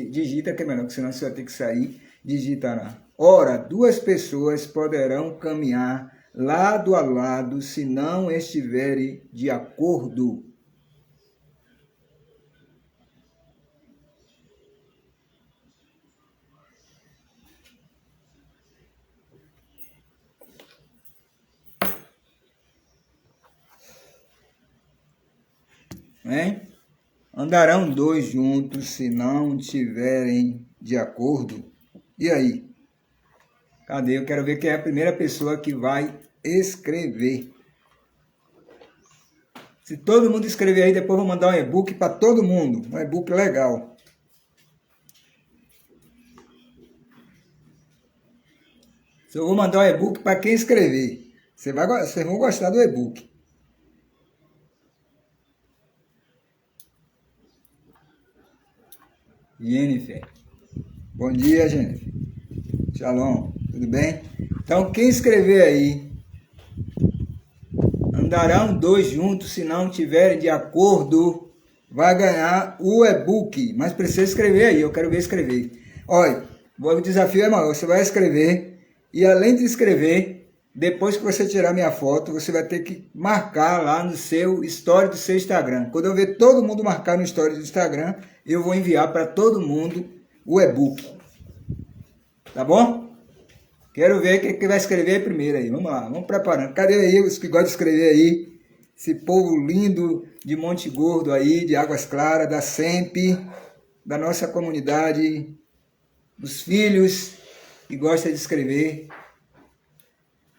S2: digita que é melhor, porque senão você vai ter que sair, digita lá. Ora, duas pessoas poderão caminhar lado a lado se não estiverem de acordo. Hein? Andarão dois juntos se não tiverem de acordo. E aí? Cadê? Eu quero ver quem é a primeira pessoa que vai escrever. Se todo mundo escrever aí, depois eu vou mandar um e-book para todo mundo. Um e-book legal. Eu vou mandar um e-book para quem escrever. Vocês vão gostar do e-book. Jennifer. Bom dia, Jennifer. Shalom. Tudo bem? Então, quem escrever aí, andarão dois juntos se não tiverem de acordo. vai ganhar o e-book, mas precisa escrever aí, eu quero ver escrever. Olha, o desafio é maior, você vai escrever e além de escrever, depois que você tirar minha foto, você vai ter que marcar lá no seu story do seu Instagram. Quando eu ver todo mundo marcar no story do Instagram, eu vou enviar para todo mundo o e-book. Tá bom? Quero ver quem que vai escrever primeiro aí. Vamos lá, vamos preparando. Cadê aí os que gostam de escrever aí? Esse povo lindo de Monte Gordo aí, de Águas Claras, da SEMP, da nossa comunidade, dos filhos que gostam de escrever.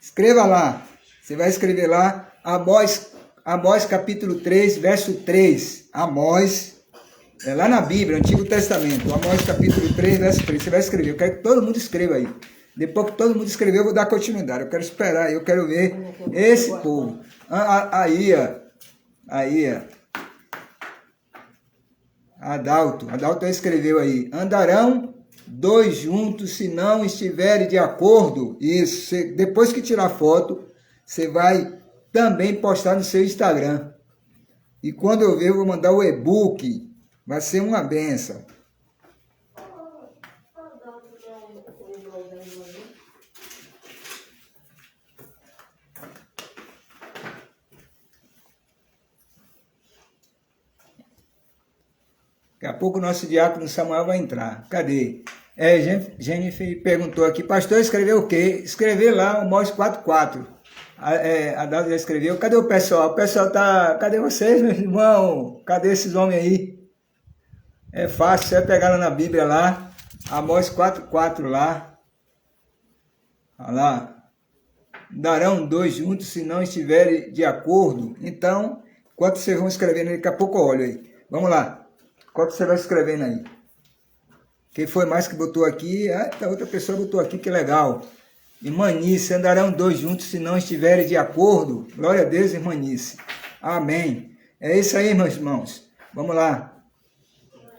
S2: Escreva lá. Você vai escrever lá, Amós capítulo 3, verso 3. Amós, é lá na Bíblia, Antigo Testamento. Amós capítulo 3, verso 3. Você vai escrever. Eu quero que todo mundo escreva aí. Depois que todo mundo escrever, eu vou dar continuidade. Eu quero esperar, eu quero ver esse povo. Aí, Adalto escreveu aí. Andarão dois juntos se não estiverem de acordo. Isso. Depois que tirar foto, você vai também postar no seu Instagram. E quando eu ver, eu vou mandar o e-book. Vai ser uma benção. Daqui a pouco o nosso diácono Samuel vai entrar. Cadê? Jennifer perguntou aqui, pastor, escreveu o quê? Escrever lá o Amós 4:4. A Dalva já escreveu. Cadê o pessoal? O pessoal tá... Cadê vocês, meu irmão? Cadê esses homens aí? É fácil, você vai pegar lá na Bíblia lá. Amós 4:4 lá. Olha lá. Darão dois juntos se não estiverem de acordo. Então, enquanto vocês vão escrevendo, daqui a pouco eu olho aí. Vamos lá. Enquanto você vai escrevendo aí. Quem foi mais que botou aqui? Outra pessoa botou aqui, que legal. Irmanice, andarão dois juntos se não estiverem de acordo. Glória a Deus, irmanice. Amém. É isso aí, meus irmãos. Vamos lá.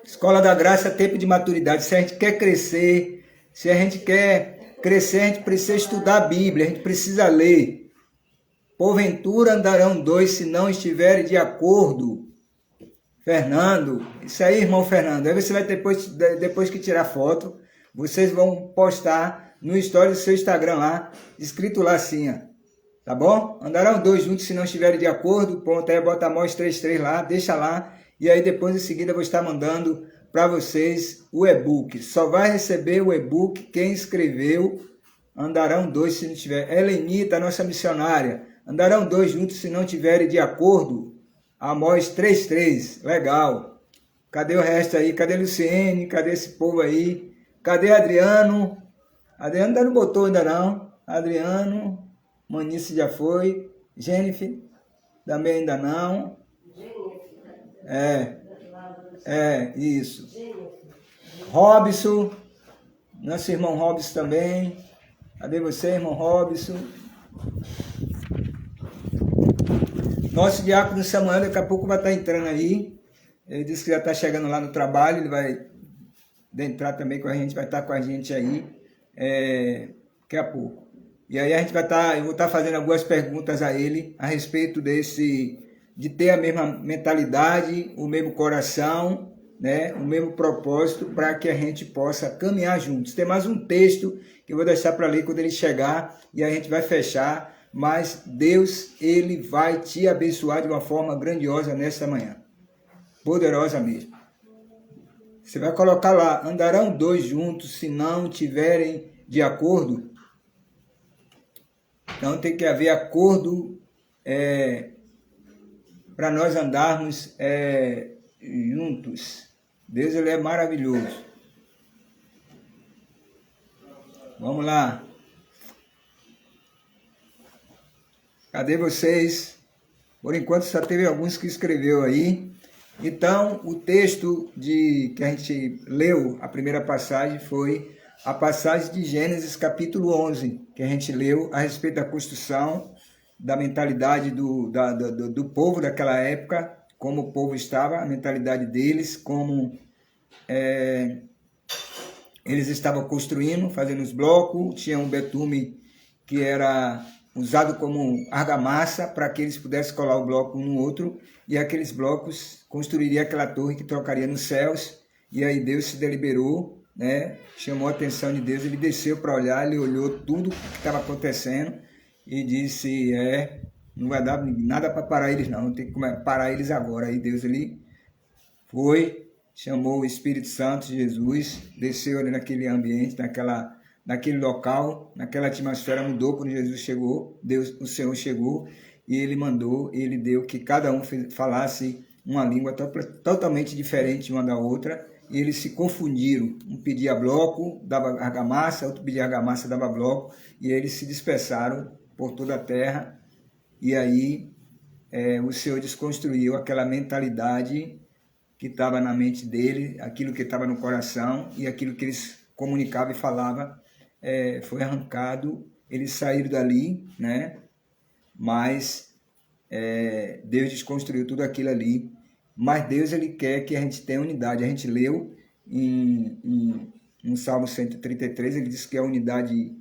S2: Escola da Graça, tempo de maturidade. Se a gente quer crescer, se a gente quer crescer, a gente precisa estudar a Bíblia, a gente precisa ler. Porventura andarão dois se não estiverem de acordo. Fernando, isso aí, irmão Fernando. Aí você vai depois que tirar foto, vocês vão postar no story do seu Instagram lá, escrito lá assim, ó. Tá bom? Andarão dois juntos se não estiverem de acordo. Pronto, aí bota Amós 3:3 lá, deixa lá. E aí depois em seguida eu vou estar mandando para vocês o e-book. Só vai receber o e-book quem escreveu Andarão dois se não tiver. Helenita, nossa missionária. Andarão dois juntos se não tiverem de acordo. Amós 3:3, legal. Cadê o resto aí? Cadê Luciene? Cadê esse povo aí? Cadê Adriano? Adriano ainda não botou ainda não. Adriano, Manice já foi. Jennifer, também ainda não. Isso. Robson, nosso irmão Robson também. Cadê você, irmão Robson? Nosso diácono Samuel daqui a pouco vai estar entrando aí. Ele disse que já está chegando lá no trabalho, ele vai entrar também com a gente, vai estar com a gente aí daqui a pouco. E aí eu vou estar fazendo algumas perguntas a ele a respeito de ter a mesma mentalidade, o mesmo coração, né, o mesmo propósito, para que a gente possa caminhar juntos. Tem mais um texto que eu vou deixar para ler quando ele chegar e a gente vai fechar. Mas Deus, Ele vai te abençoar de uma forma grandiosa nesta manhã. Poderosa mesmo. Você vai colocar lá, andarão dois juntos se não tiverem de acordo. Então tem que haver acordo para nós andarmos juntos. Deus, Ele é maravilhoso. Vamos lá. Cadê vocês? Por enquanto só teve alguns que escreveu aí. Então, o texto que a gente leu, a primeira passagem, foi a passagem de Gênesis capítulo 11, que a gente leu a respeito da construção, da mentalidade do povo daquela época, como o povo estava, a mentalidade deles, como eles estavam construindo, fazendo os blocos, tinha um betume que era usado como argamassa para que eles pudessem colar o bloco um no outro, e aqueles blocos construiriam aquela torre que trocaria nos céus. E aí Deus se deliberou, né? Chamou a atenção de Deus, ele desceu para olhar, ele olhou tudo que estava acontecendo e disse, não vai dar nada para parar eles não, tem que parar eles agora. Aí Deus ele foi, chamou o Espírito Santo, Jesus, desceu ali naquele ambiente, naquele local, naquela atmosfera mudou quando Jesus chegou, o Senhor chegou, e ele mandou, ele deu que cada um falasse uma língua totalmente diferente uma da outra, e eles se confundiram. Um pedia bloco, dava argamassa, outro pedia argamassa, dava bloco, e eles se dispersaram por toda a terra. E aí o Senhor desconstruiu aquela mentalidade que estava na mente dele, aquilo que estava no coração, e aquilo que eles comunicavam e falavam, foi arrancado. Eles saíram dali, né? Mas Deus desconstruiu tudo aquilo ali. Mas Deus ele quer que a gente tenha unidade. A gente leu no Salmo 133, ele diz que a unidade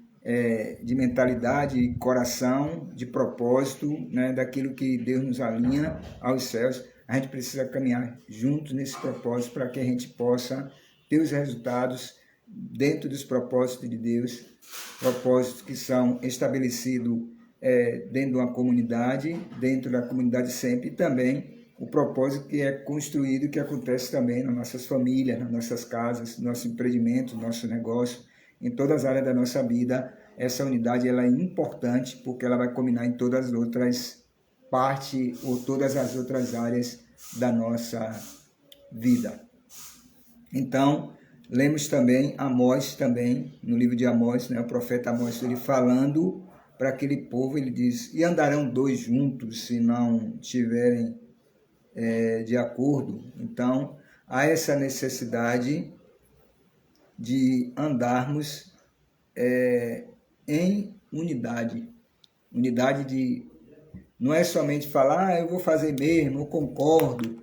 S2: de mentalidade, de coração, de propósito, né, daquilo que Deus nos alinha aos céus. A gente precisa caminhar juntos nesse propósito para que a gente possa ter os resultados dentro dos propósitos de Deus, propósitos que são estabelecidos dentro de uma comunidade, dentro da comunidade sempre, e também o propósito que é construído, que acontece também nas nossas famílias, nas nossas casas, no nosso empreendimento, no nosso negócio, em todas as áreas da nossa vida. Essa unidade ela é importante porque ela vai combinar em todas as outras partes ou todas as outras áreas da nossa vida. Então, lemos também Amós, também, no livro de Amós, né, o profeta Amós, ele falando para aquele povo, ele diz, e andarão dois juntos se não tiverem de acordo. Então, há essa necessidade de andarmos em unidade. Unidade de... Não é somente falar, eu vou fazer mesmo, eu concordo,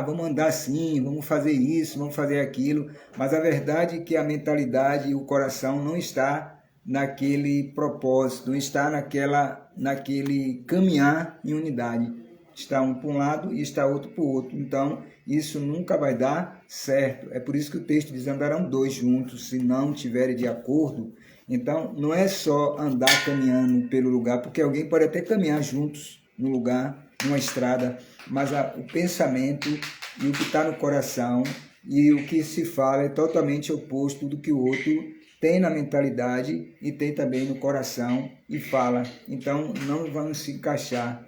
S2: vamos andar assim, vamos fazer isso, vamos fazer aquilo, mas a verdade é que a mentalidade e o coração não está naquele propósito, não está naquele caminhar em unidade. Está um para um lado e está outro para o outro. Então, isso nunca vai dar certo. É por isso que o texto diz, andarão dois juntos, se não tiverem de acordo. Então, não é só andar caminhando pelo lugar, porque alguém pode até caminhar juntos no lugar, numa estrada, mas o pensamento e o que está no coração e o que se fala é totalmente oposto do que o outro tem na mentalidade e tem também no coração e fala. Então, não vamos se encaixar.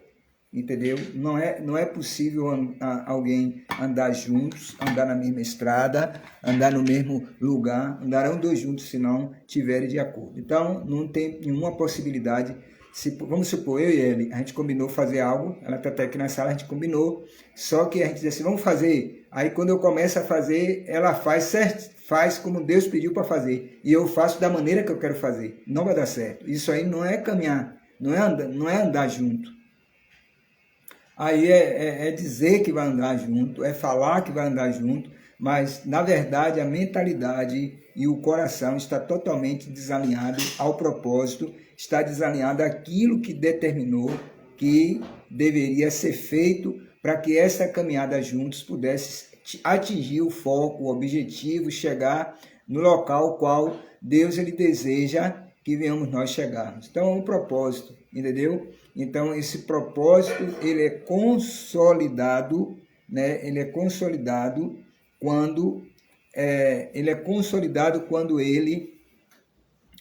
S2: Entendeu? Não é possível alguém andar juntos, andar na mesma estrada, andar no mesmo lugar, andarão dois juntos se não tiverem de acordo. Então, não tem nenhuma possibilidade. Vamos supor, eu e ele, a gente combinou fazer algo, ela está até aqui na sala, a gente combinou, só que a gente diz assim, vamos fazer. Aí quando eu começo a fazer, ela faz certo, faz como Deus pediu para fazer, e eu faço da maneira que eu quero fazer. Não vai dar certo. Isso aí não é caminhar, não é andar junto. Aí é dizer que vai andar junto, é falar que vai andar junto, mas, na verdade, a mentalidade e o coração está totalmente desalinhado ao propósito, está desalinhado àquilo que determinou que deveria ser feito para que essa caminhada juntos pudesse atingir o foco, o objetivo, chegar no local qual Deus ele deseja que venhamos nós chegarmos. Então, o propósito, entendeu? Então, esse propósito, ele é consolidado, né? Ele é consolidado quando ele,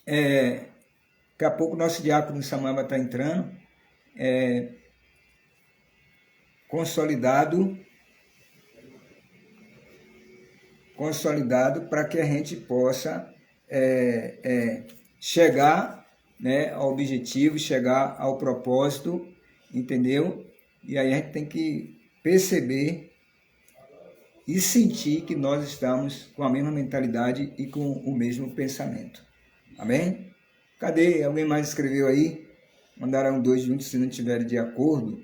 S2: daqui a pouco o nosso diácono Samuel vai estar entrando, consolidado para que a gente possa chegar, né, ao objetivo, chegar ao propósito, entendeu? E aí a gente tem que perceber e sentir que nós estamos com a mesma mentalidade e com o mesmo pensamento. Amém? Cadê? Alguém mais escreveu aí? Mandaram dois juntos se não tiverem de acordo.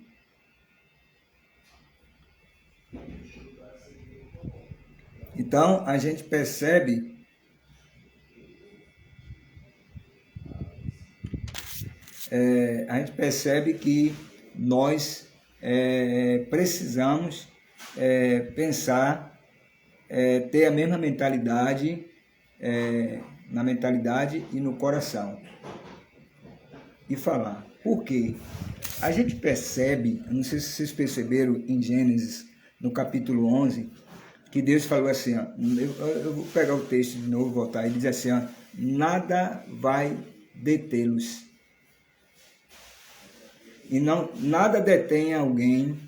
S2: Então, a gente percebe a gente percebe que nós precisamos pensar, ter a mesma mentalidade, na mentalidade e no coração. E falar. Por quê? A gente percebe, não sei se vocês perceberam em Gênesis, no capítulo 11, que Deus falou assim, ó, eu vou pegar o texto de novo, voltar, e diz assim, ó, nada vai detê-los. E não, nada detém alguém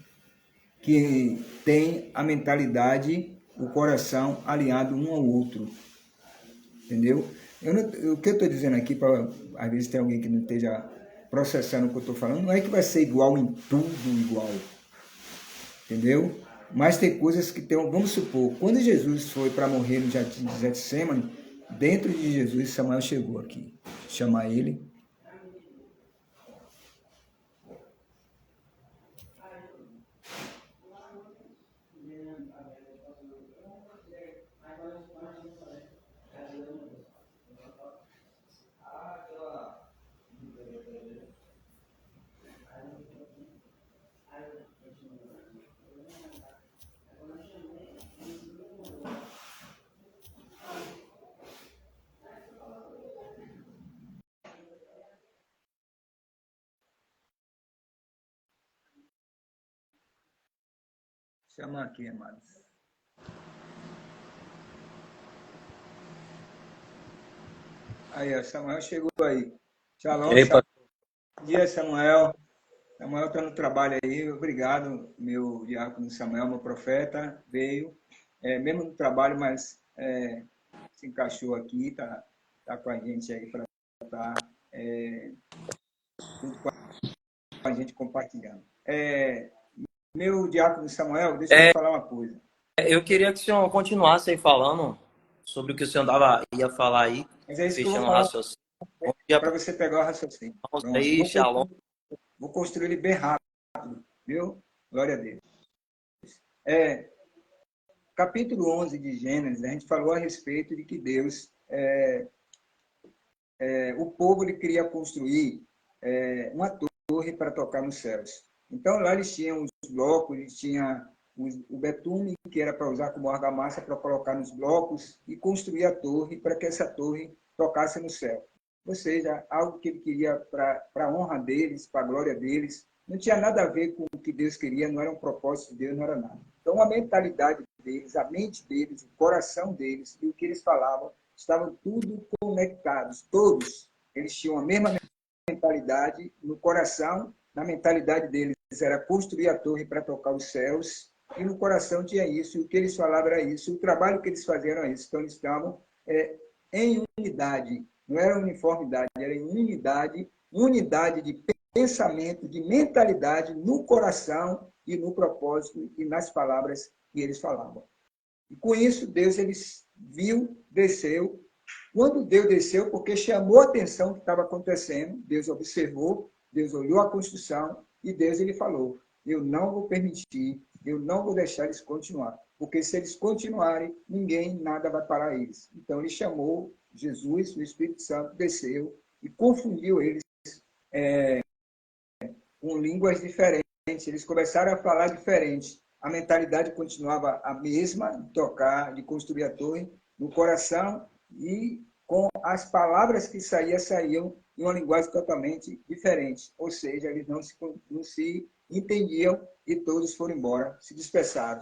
S2: que tem a mentalidade, o coração alinhado um ao outro. Entendeu? O que eu estou dizendo aqui, para às vezes tem alguém que não esteja processando o que eu estou falando, não é que vai ser igual em tudo igual. Entendeu? Mas tem coisas que tem. Vamos supor, quando Jesus foi para morrer no Getsemane, dentro de Jesus, Samuel chegou aqui. Chamar ele. Chamar aqui, amados. Aí, ó, Samuel chegou aí. Shalom,
S3: Epa,
S2: bom dia, Samuel. Samuel está no trabalho aí. Obrigado, meu diácono Samuel, meu profeta. Veio, mesmo no trabalho, mas se encaixou aqui, tá com a gente aí para estar junto com a gente compartilhando. Meu diácono Samuel, deixa eu lhe falar uma coisa.
S3: eu queria que o senhor continuasse aí falando sobre o que o senhor ia falar aí,
S2: Mas é isso que eu vou
S3: fechando o
S2: falar
S3: raciocínio. Bom dia
S2: para
S3: para
S2: você pegar o raciocínio.
S3: todos
S2: Pronto.
S3: aí, shalom.
S2: Vou construir ele bem rápido, viu? Glória a Deus. Capítulo 11 de Gênesis, a gente falou a respeito de que Deus, o povo ele queria construir uma torre para tocar nos céus. Então lá eles tinham os blocos, eles tinham o betume, que era para usar como argamassa para colocar nos blocos e construir a torre para que essa torre tocasse no céu. Ou seja, algo que ele queria para a honra deles, para a glória deles. Não tinha nada a ver com o que Deus queria, não era um propósito de Deus, não era nada. Então a mentalidade deles, a mente deles, o coração deles e o que eles falavam estavam tudo conectados, todos. Eles tinham a mesma mentalidade no coração, na mentalidade deles era construir a torre para tocar os céus, e no coração tinha isso, e o que eles falavam era isso, o trabalho que eles faziam era isso. Então eles estavam em unidade, não era uniformidade, era em unidade, unidade de pensamento, de mentalidade no coração e no propósito e nas palavras que eles falavam. E com isso, Deus viu, desceu. Quando Deus desceu, porque chamou a atenção do que estava acontecendo, Deus observou, Deus olhou a construção e Deus ele falou, eu não vou permitir, eu não vou deixar eles continuar, porque se eles continuarem, ninguém, nada vai parar eles. Então ele chamou Jesus, o Espírito Santo desceu e confundiu eles com línguas diferentes, eles começaram a falar diferente. A mentalidade continuava a mesma, de tocar, de construir a torre, no coração, e com as palavras que saíam em uma linguagem totalmente diferente. Ou seja, eles não se entendiam e todos foram embora, se dispersaram.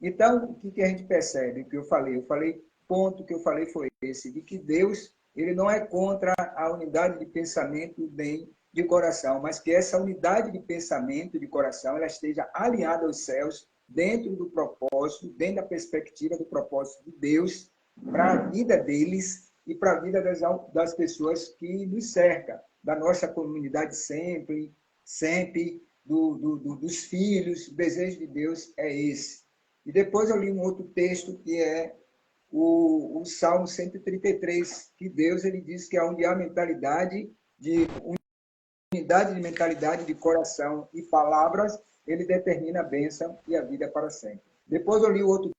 S2: Então, o que a gente percebe? O que eu falei, ponto que eu falei foi esse, de que Deus ele não é contra a unidade de pensamento nem de coração, mas que essa unidade de pensamento de coração ela esteja alinhada aos céus, dentro do propósito, dentro da perspectiva do propósito de Deus para a vida deles e para a vida das pessoas que nos cercam, da nossa comunidade sempre, dos filhos. O desejo de Deus é esse. E depois eu li um outro texto que é o Salmo 133, que Deus ele diz que é onde há mentalidade de unidade de mentalidade, de coração e palavras, ele determina a bênção e a vida para sempre. Depois eu li o outro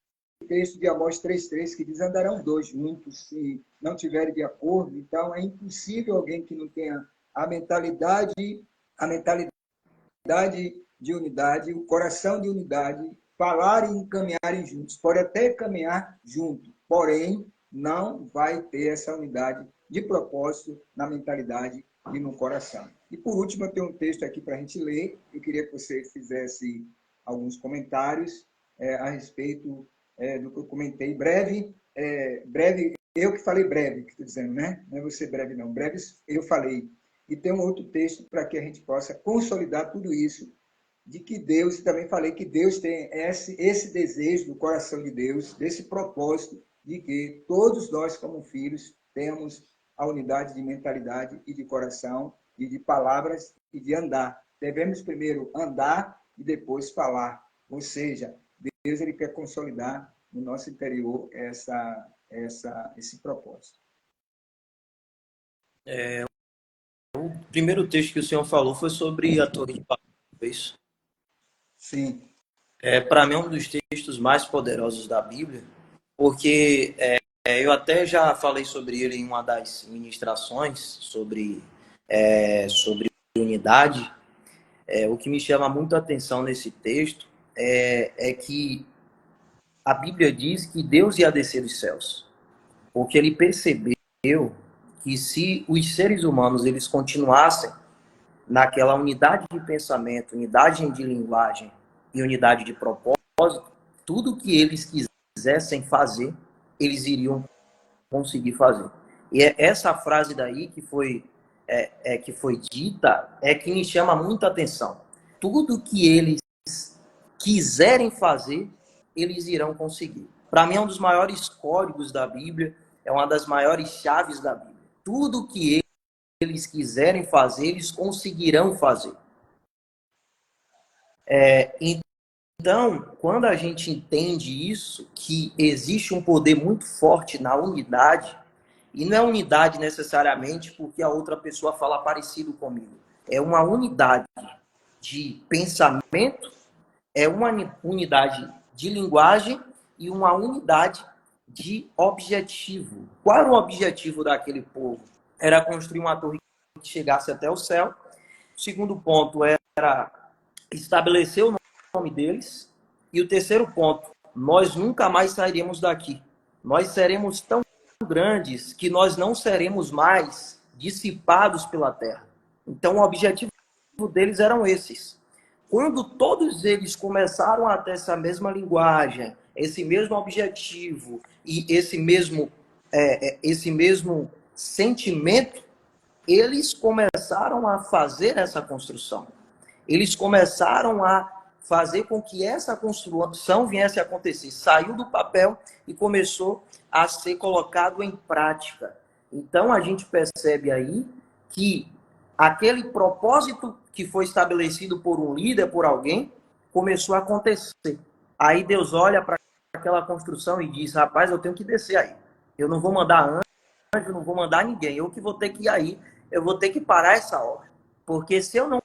S2: texto de Amós 3,3, que diz, andarão dois juntos se não tiverem de acordo. Então, é impossível alguém que não tenha a mentalidade, a mentalidade de unidade, o coração de unidade, falarem e caminharem juntos. Pode até caminhar junto, porém, não vai ter essa unidade de propósito na mentalidade e no coração. E por último, eu tenho um texto aqui para a gente ler. Eu queria que você fizesse alguns comentários a respeito do que eu comentei. Breve, eu que falei breve, que estou dizendo, né? Não é você breve, não. Breve eu falei. E tem um outro texto para que a gente possa consolidar tudo isso, de que Deus, também falei que Deus tem esse desejo do coração de Deus, desse propósito de que todos nós, como filhos, temos a unidade de mentalidade e de coração, e de palavras e de andar. Devemos primeiro andar e depois falar. Ou seja, Deus ele quer consolidar no nosso interior esse propósito.
S3: O primeiro texto que o senhor falou foi sobre a Torre de Babel, é isso?
S2: Sim.
S3: Para mim, é um dos textos mais poderosos da Bíblia, porque eu até já falei sobre ele em uma das ministrações sobre unidade. O que me chama muito a atenção nesse texto é que a Bíblia diz que Deus ia descer dos céus, porque ele percebeu que se os seres humanos eles continuassem naquela unidade de pensamento, unidade de linguagem e unidade de propósito, tudo que eles quisessem fazer, eles iriam conseguir fazer. E é essa frase daí que foi dita que me chama muita atenção. Tudo que eles quiserem fazer, eles irão conseguir. Para mim é um dos maiores códigos da Bíblia, é uma das maiores chaves da Bíblia. Tudo que eles quiserem fazer, eles conseguirão fazer. Então, quando a gente entende isso, que existe um poder muito forte na unidade, e não é unidade necessariamente porque a outra pessoa fala parecido comigo, é uma unidade de pensamento, é uma unidade de linguagem e uma unidade de objetivo. Qual era o objetivo daquele povo? Era construir uma torre que chegasse até o céu. O segundo ponto era estabelecer o nome deles. E o terceiro ponto, nós nunca mais sairemos daqui. Nós seremos tão grandes que nós não seremos mais dissipados pela terra. Então, o objetivo deles eram esses. Quando todos eles começaram a ter essa mesma linguagem, esse mesmo objetivo e esse mesmo sentimento, eles começaram a fazer essa construção. Eles começaram a fazer com que essa construção viesse a acontecer. Saiu do papel e começou a ser colocado em prática. Então, a gente percebe aí que aquele propósito que foi estabelecido por um líder, por alguém, começou a acontecer. Aí Deus olha para aquela construção e diz, rapaz, eu tenho que descer aí. Eu não vou mandar anjo, não vou mandar ninguém. Eu que vou ter que ir aí, eu vou ter que parar essa obra. Porque se eu não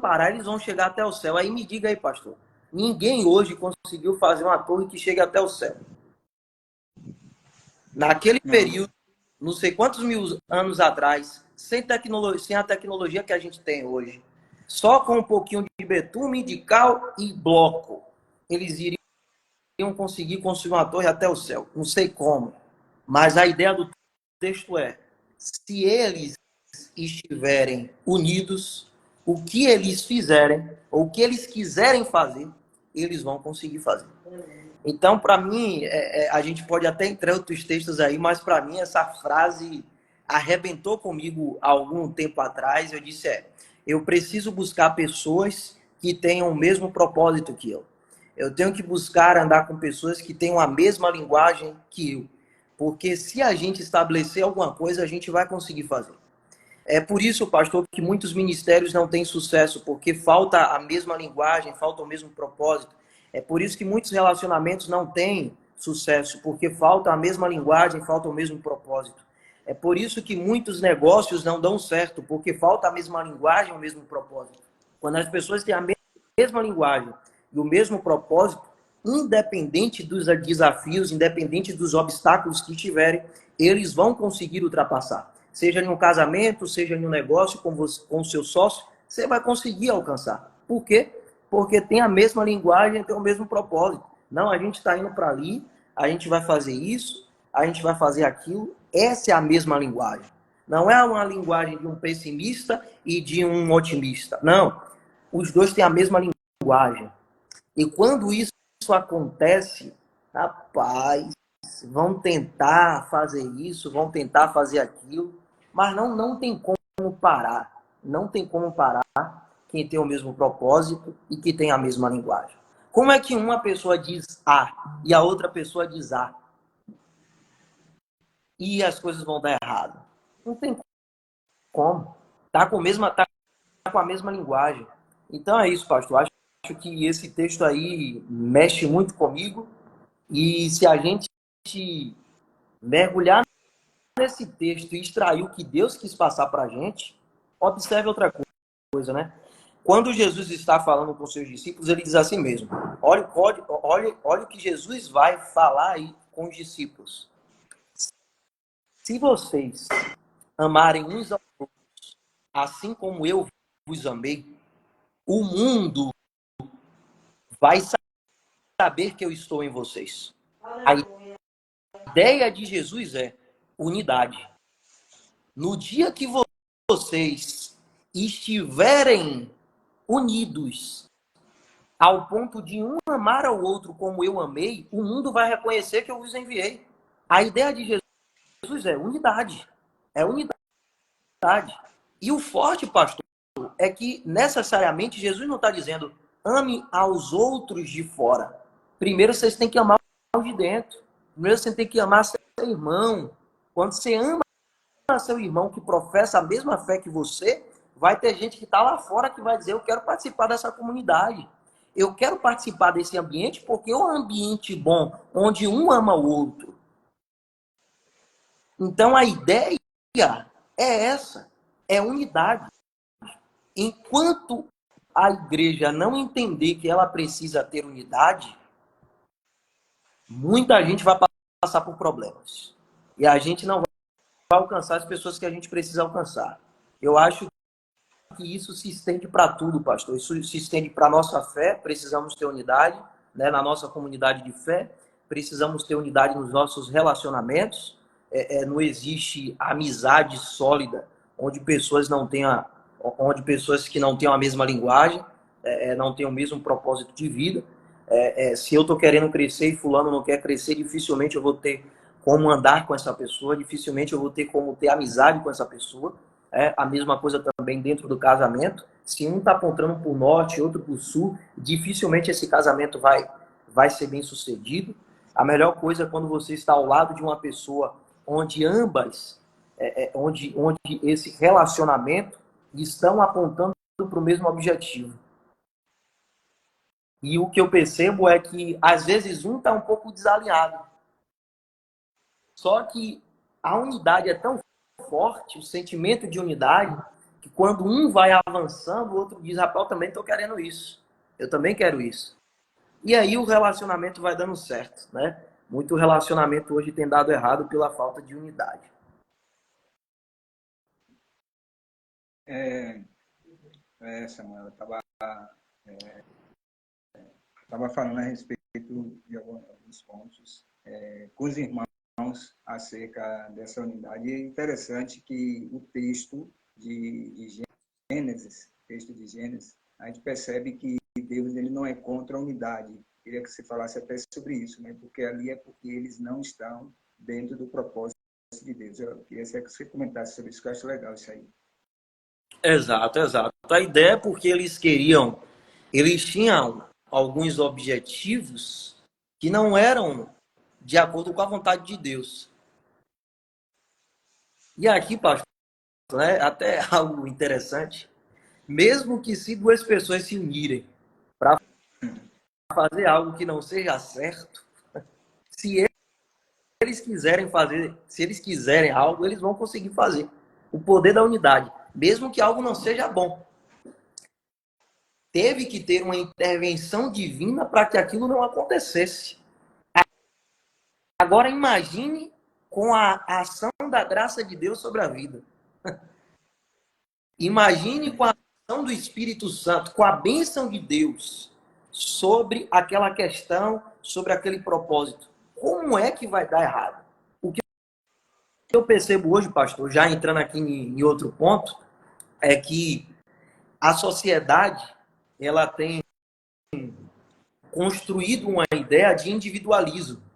S3: parar, eles vão chegar até o céu. Aí me diga aí, pastor. Ninguém hoje conseguiu fazer uma torre que chegue até o céu. Naquele período, não sei quantos mil anos atrás, sem a tecnologia que a gente tem hoje, só com um pouquinho de betume, de cal e bloco, eles iriam conseguir construir uma torre até o céu. Não sei como. Mas a ideia do texto é, se eles estiverem unidos, o que eles fizerem, ou o que eles quiserem fazer, eles vão conseguir fazer. Então, para mim, a gente pode até entrar em outros textos aí, mas para mim essa frase arrebentou comigo há algum tempo atrás. Eu disse, eu preciso buscar pessoas que tenham o mesmo propósito que eu. Eu tenho que buscar andar com pessoas que tenham a mesma linguagem que eu. Porque se a gente estabelecer alguma coisa, a gente vai conseguir fazer. É por isso, pastor, que muitos ministérios não têm sucesso, porque falta a mesma linguagem, falta o mesmo propósito. É por isso que muitos relacionamentos não têm sucesso, porque falta a mesma linguagem, falta o mesmo propósito. É por isso que muitos negócios não dão certo, porque falta a mesma linguagem, o mesmo propósito. Quando as pessoas têm a mesma linguagem e o mesmo propósito, independente dos desafios, independente dos obstáculos que tiverem, eles vão conseguir ultrapassar. seja em um casamento, seja em um negócio com o seu sócio, você vai conseguir alcançar. Por quê? Porque tem a mesma linguagem, tem o mesmo propósito. Não, a gente está indo para ali, a gente vai fazer isso, a gente vai fazer aquilo. Essa é a mesma linguagem. Não é uma linguagem de um pessimista e de um otimista. Não. Os dois têm a mesma linguagem. E quando isso acontece, rapaz, vão tentar fazer isso, vão tentar fazer aquilo, mas não tem como parar. Não tem como parar quem tem o mesmo propósito e que tem a mesma linguagem. Como é que uma pessoa diz A e a outra pessoa diz A? E as coisas vão dar errado? Não tem como. Tá com a mesma linguagem. Então é isso, pastor. Acho que esse texto aí mexe muito comigo. E se a gente mergulhar nesse texto e extrair o que Deus quis passar para a gente, observe outra coisa, né? Quando Jesus está falando com seus discípulos, ele diz assim mesmo. Olha o que Jesus vai falar aí com os discípulos. Se vocês amarem uns aos outros, assim como eu vos amei, o mundo vai saber que eu estou em vocês. A ideia de Jesus é unidade. No dia que vocês estiverem unidos ao ponto de um amar ao outro como eu amei, o mundo vai reconhecer que eu vos enviei. A ideia de Jesus é unidade. É unidade. E o forte, pastor, é que necessariamente Jesus não está dizendo ame aos outros de fora. Primeiro vocês têm que amar os de dentro. Primeiro você tem que amar seu irmão. Quando você ama seu irmão que professa a mesma fé que você, vai ter gente que está lá fora que vai dizer, eu quero participar dessa comunidade. Eu quero participar desse ambiente porque é um ambiente bom, onde um ama o outro. Então a ideia é essa, é unidade. Enquanto a igreja não entender que ela precisa ter unidade, muita gente vai passar por problemas. E a gente não vai alcançar as pessoas que a gente precisa alcançar. Eu acho que isso se estende para tudo, pastor. Isso se estende para a nossa fé, precisamos ter unidade, né? Na nossa comunidade de fé, precisamos ter unidade nos nossos relacionamentos. Não existe amizade sólida onde pessoas que não têm a mesma linguagem, não têm o mesmo propósito de vida. Se eu estou querendo crescer e fulano não quer crescer, dificilmente eu vou ter como andar com essa pessoa, dificilmente eu vou ter como ter amizade com essa pessoa. A mesma coisa também dentro do casamento. Se um está apontando para o norte e outro para o sul, dificilmente esse casamento vai ser bem sucedido. A melhor coisa é quando você está ao lado de uma pessoa onde ambas, onde esse relacionamento estão apontando para o mesmo objetivo. E o que eu percebo é que, às vezes, um está um pouco desalinhado. Só que a unidade é tão forte, o sentimento de unidade, que quando um vai avançando, o outro diz, rapaz, eu também estou querendo isso. Eu também quero isso. E aí o relacionamento vai dando certo, né? Muito relacionamento hoje tem dado errado pela falta de unidade.
S2: Samuel, eu estava falando a respeito de alguns pontos com os irmãos acerca dessa unidade. E é interessante que o texto de Gênesis, a gente percebe que Deus ele não é contra a unidade. Queria que você falasse até sobre isso, né? Porque ali é porque eles não estão dentro do propósito de Deus. Eu queria que você comentasse sobre isso, que eu acho legal isso aí.
S3: Exato. A ideia é porque eles tinham alguns objetivos que não eram de acordo com a vontade de Deus. E aqui, pastor, né, até algo interessante, mesmo que se duas pessoas se unirem para fazer algo que não seja certo, se eles quiserem algo, eles vão conseguir fazer. O poder da unidade, mesmo que algo não seja bom. Teve que ter uma intervenção divina para que aquilo não acontecesse. Agora imagine com a ação da graça de Deus sobre a vida. Imagine com a ação do Espírito Santo, com a bênção de Deus sobre aquela questão, sobre aquele propósito. Como é que vai dar errado? O que eu percebo hoje, pastor, já entrando aqui em outro ponto, é que a sociedade ela tem construído uma ideia de individualismo.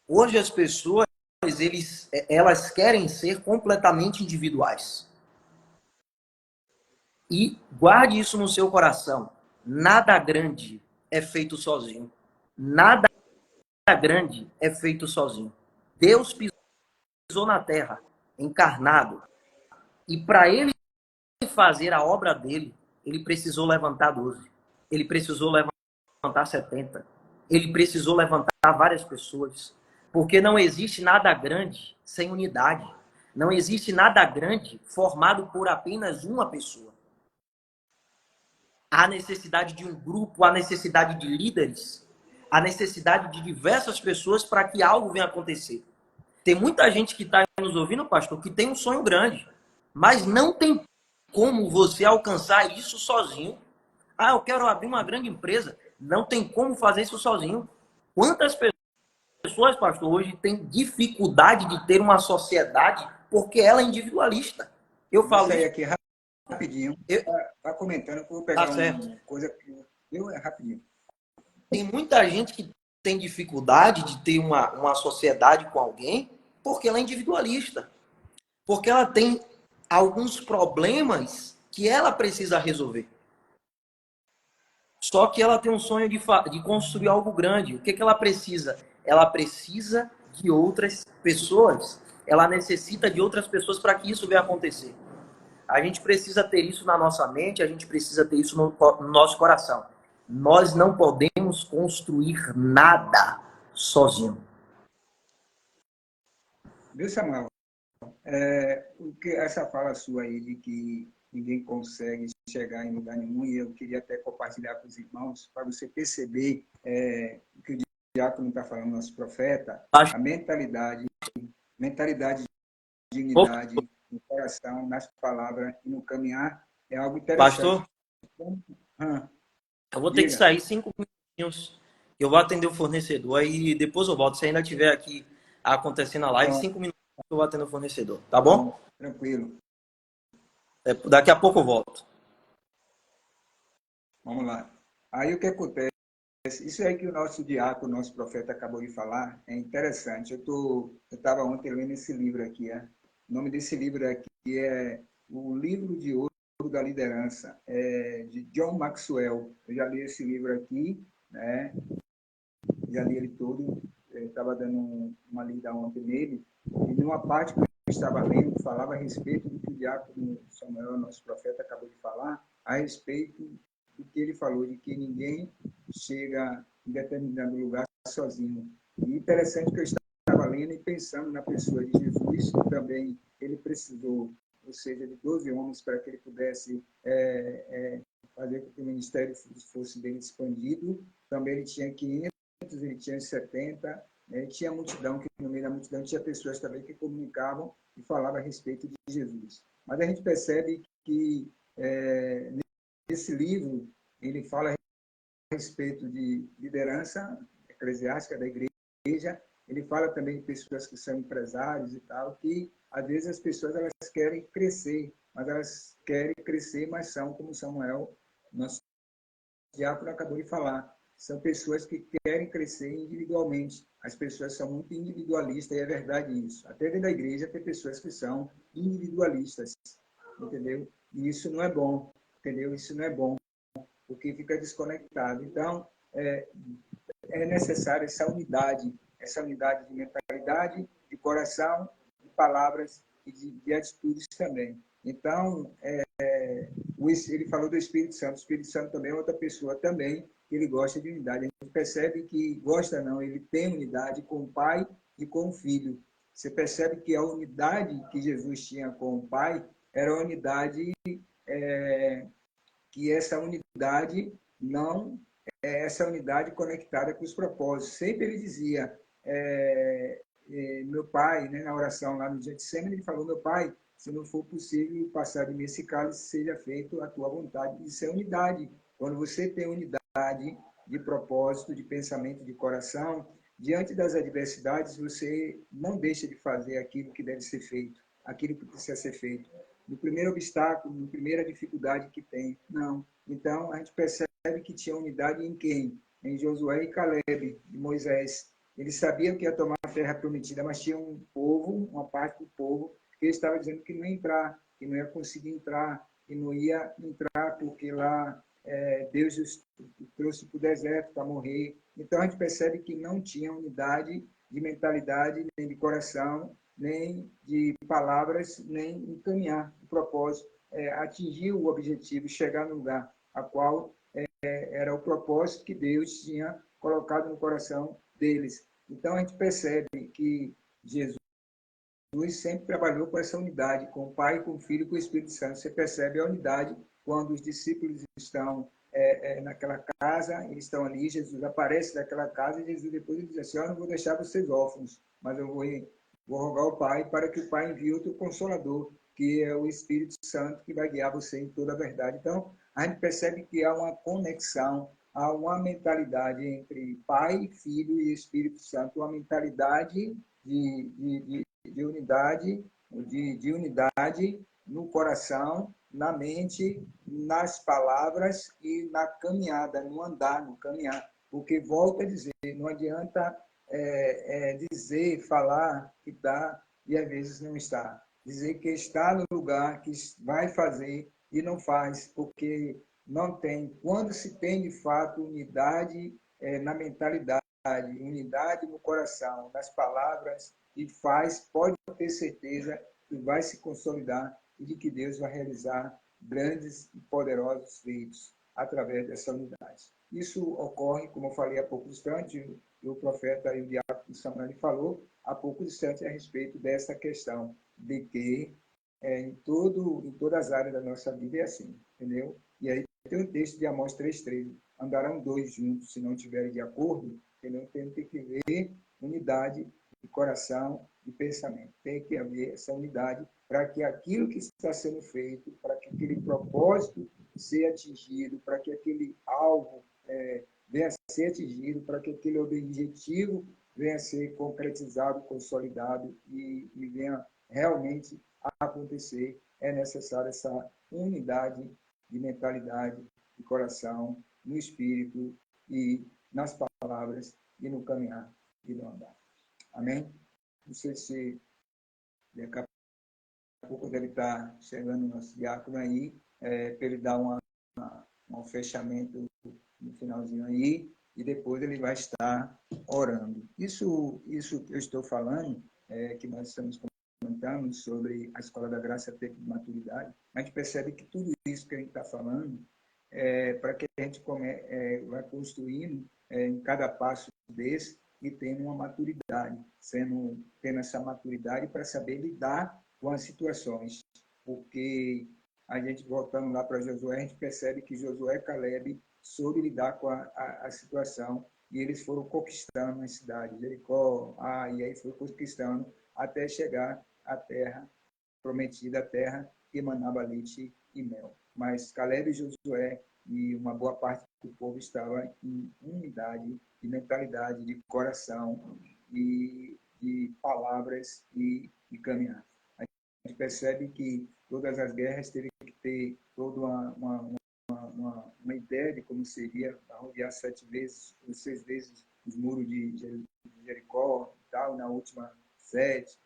S3: Hoje as pessoas elas querem ser completamente individuais. E guarde isso no seu coração. Nada grande é feito sozinho. Nada grande é feito sozinho. Deus pisou na terra, encarnado. E para ele fazer a obra dele, ele precisou levantar 12. Ele precisou levantar 70. Ele precisou levantar várias pessoas. Porque não existe nada grande sem unidade. Não existe nada grande formado por apenas uma pessoa. Há necessidade de um grupo, há necessidade de líderes, há necessidade de diversas pessoas para que algo venha acontecer. Tem muita gente que está nos ouvindo, pastor, que tem um sonho grande, mas não tem como você alcançar isso sozinho. Ah, eu quero abrir uma grande empresa. Não tem como fazer isso sozinho. Quantas pessoas, pastor, hoje têm dificuldade de ter uma sociedade porque ela é individualista? Eu falo
S2: Isso aí
S3: isso.
S2: aqui rapidinho. Tá comentando que eu vou
S3: Tá
S2: pegar
S3: certo.
S2: uma coisa que eu é rapidinho.
S3: Tem muita gente que tem dificuldade de ter uma sociedade com alguém porque ela é individualista. Porque ela tem alguns problemas que ela precisa resolver. Só que ela tem um sonho de construir algo grande. O que, que ela precisa? Ela precisa de outras pessoas. Ela necessita de outras pessoas para que isso venha acontecer. A gente precisa ter isso na nossa mente, a gente precisa ter isso no nosso coração. Nós não podemos construir nada sozinho.
S2: Viu, Samuel? O que essa fala sua aí de que ninguém consegue chegar em lugar nenhum, e eu queria até compartilhar com os irmãos, para você perceber o que o diácono está falando, nosso profeta, a mentalidade de unidade no coração, nas palavras e no caminhar é algo interessante.
S3: Pastor,
S2: Ah,
S3: eu vou ter que
S2: diga.
S3: sair 5 minutinhos. Eu vou atender o fornecedor. Aí depois eu volto. Se ainda estiver aqui acontecendo a live, 5 minutos eu vou atender o fornecedor. Tá bom?
S2: Tranquilo.
S3: Daqui a pouco eu volto.
S2: Vamos lá. Aí o que acontece? Isso aí que o nosso diácono, o nosso profeta acabou de falar, é interessante. Eu estava ontem lendo esse livro aqui. O nome desse livro aqui é O Livro de Ouro da Liderança, de John Maxwell. Eu já li esse livro aqui, né? Já li ele todo. Estava dando uma lida ontem nele. E numa parte que eu estava lendo, falava a respeito do que o diácono Samuel, nosso profeta, acabou de falar, a respeito do que ele falou, de que ninguém chega em determinado lugar sozinho. E interessante que eu estava lendo e pensando na pessoa de Jesus, que também ele precisou, ou seja, de 12 homens para que ele pudesse fazer com que o ministério fosse bem expandido. Também ele tinha 500, ele tinha 70, tinha multidão, que no meio da multidão tinha pessoas também que comunicavam e falavam a respeito de Jesus. Mas a gente percebe que nesse livro ele fala a respeito de liderança eclesiástica da igreja, ele fala também de pessoas que são empresários e tal, que às vezes as pessoas elas querem crescer, mas são como Samuel, nosso diácono, acabou de falar. São pessoas que querem crescer individualmente. As pessoas são muito individualistas, e é verdade isso. Até dentro da igreja tem pessoas que são individualistas, entendeu? E isso não é bom, entendeu? Isso não é bom, porque fica desconectado. Então, é necessária essa unidade de mentalidade, de coração, de palavras e de atitudes também. Então, ele falou do Espírito Santo. O Espírito Santo também é outra pessoa também, que ele gosta de unidade. A gente percebe que gosta não, ele tem unidade com o Pai e com o Filho. Você percebe que a unidade que Jesus tinha com o Pai era a unidade, que essa unidade não é essa unidade conectada com os propósitos. Sempre ele dizia, meu pai, né, na oração lá no Getsemane, ele falou, meu pai, se não for possível passar de mim esse cálice, seja feito a tua vontade. Isso é unidade. Quando você tem unidade de propósito, de pensamento, de coração, diante das adversidades, você não deixa de fazer aquilo que deve ser feito, aquilo que precisa ser feito. No primeiro obstáculo, na primeira dificuldade que tem, não. Então, a gente percebe que tinha unidade em quem? Em Josué e Caleb, de Moisés. Eles sabiam que ia tomar a terra prometida, mas tinha um povo, uma parte do povo, que estava dizendo que não ia entrar, que não ia conseguir entrar, que não ia entrar porque lá Deus os trouxe para o deserto para morrer. Então a gente percebe que não tinha unidade de mentalidade, nem de coração, nem de palavras, nem encaminhar o propósito, atingir o objetivo, chegar no lugar a qual era o propósito que Deus tinha colocado no coração deles. Então a gente percebe que Jesus sempre trabalhou com essa unidade, com o Pai, com o Filho e com o Espírito Santo. Você percebe a unidade quando os discípulos estão naquela casa, eles estão ali, Jesus aparece naquela casa e Jesus depois diz assim, eu não vou deixar vocês órfãos, mas eu vou rogar ao Pai para que o Pai envie outro Consolador, que é o Espírito Santo, que vai guiar você em toda a verdade. Então, a gente percebe que há uma conexão, há uma mentalidade entre Pai, Filho e Espírito Santo, uma mentalidade de unidade, de unidade no coração, na mente, nas palavras e na caminhada, no andar, no caminhar. Porque, volto a dizer, não adianta dizer, falar que está e às vezes não está. Dizer que está no lugar, que vai fazer e não faz, porque não tem. Quando se tem, de fato, unidade na mentalidade, unidade no coração, nas palavras, e faz, pode ter certeza que vai se consolidar e de que Deus vai realizar grandes e poderosos feitos através dessa unidade. Isso ocorre, como eu falei há poucos instantes, o profeta e o diácono Samuel falou há poucos instantes a respeito dessa questão de que em todas as áreas da nossa vida é assim, entendeu? E aí tem um texto de Amós 3,13, andarão dois juntos se não estiverem de acordo, entendeu? Tem que ver unidade de coração e pensamento. Tem que haver essa unidade para que aquilo que está sendo feito, para que aquele propósito seja atingido, para que aquele alvo venha a ser atingido, para que aquele objetivo venha a ser concretizado, consolidado e venha realmente a acontecer, é necessária essa unidade de mentalidade, de coração, no espírito e nas palavras e no caminhar e no andar. Amém? Não sei se daqui a pouco deve estar chegando o nosso diácono aí, para ele dar um fechamento no finalzinho aí, e depois ele vai estar orando. Isso que eu estou falando, que nós estamos comentando sobre a Escola da Graça Tempo de Maturidade, a gente percebe que tudo isso que a gente está falando, para que a gente vai construindo em cada passo desse, e tendo uma maturidade, tendo essa maturidade para saber lidar com as situações. Porque a gente, voltando lá para Josué, a gente percebe que Josué e Caleb soube lidar com a situação, e eles foram conquistando a cidade, Jericó, e aí foi conquistando até chegar à terra prometida, a terra que emanava leite e mel. Mas Caleb e Josué e uma boa parte do povo estava em unidade de mentalidade, de coração e de palavras e caminhar. A gente percebe que todas as guerras teve que ter toda uma ideia de como seria rodear 7 vezes ou 6 vezes os muros de Jericó e tal, na última 7.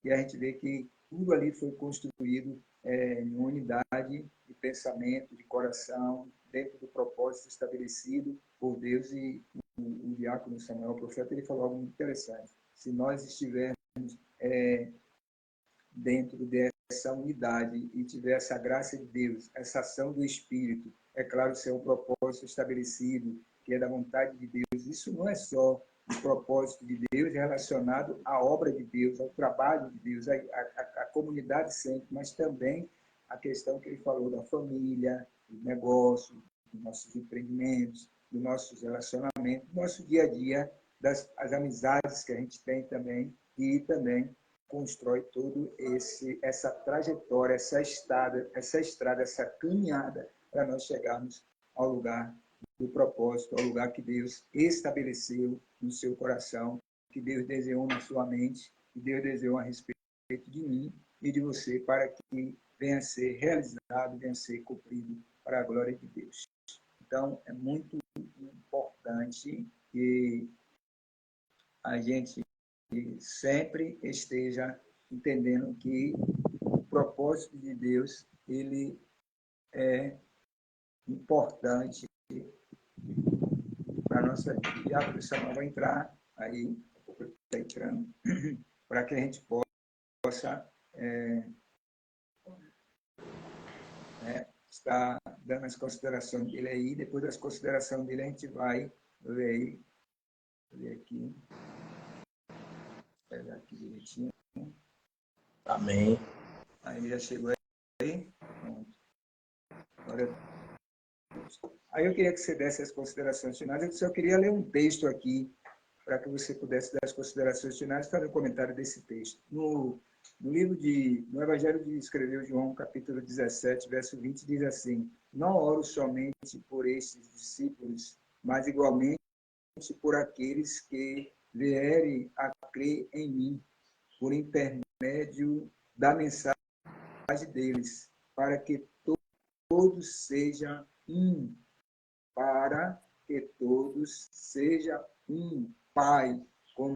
S2: E a gente vê que tudo ali foi construído em unidade de pensamento, de coração, dentro do propósito estabelecido por Deus. E o diácono Samuel, o profeta, ele falou algo muito interessante. Se nós estivermos dentro dessa unidade e tiver essa graça de Deus, essa ação do Espírito, é claro, se é um propósito estabelecido, que é da vontade de Deus, isso não é só o propósito de Deus relacionado à obra de Deus, ao trabalho de Deus, à comunidade sempre, mas também a questão que ele falou da família, do negócio, dos nossos empreendimentos, dos nossos relacionamentos, do nosso dia a dia, as amizades que a gente tem também, e também constrói todo essa trajetória, essa estrada, essa caminhada para nós chegarmos ao lugar do propósito, ao lugar que Deus estabeleceu no seu coração, que Deus desenhou na sua mente, que Deus desenhou a respeito de mim e de você, para que venha a ser realizado, venha a ser cumprido para a glória de Deus. Então, é muito importante que a gente sempre esteja entendendo que o propósito de Deus, ele é importante para a nossa vida. E a pessoa vai entrar aí, está entrando, para que a gente possa estar dando as considerações dele aí. Depois das considerações dele, a gente vai ver aqui. Pegar aqui direitinho.
S3: Amém.
S2: Aí já chegou aí. Pronto. Agora, aí eu queria que você desse as considerações finais. Eu só queria ler um texto aqui para que você pudesse dar as considerações finais e fazer um comentário desse texto. No Evangelho de escreveu João, capítulo 17, verso 20, diz assim: não oro somente por estes discípulos, mas igualmente por aqueles que vierem a crer em mim, por intermédio da mensagem deles, para que todos sejam um, para que todos sejam um, Pai, como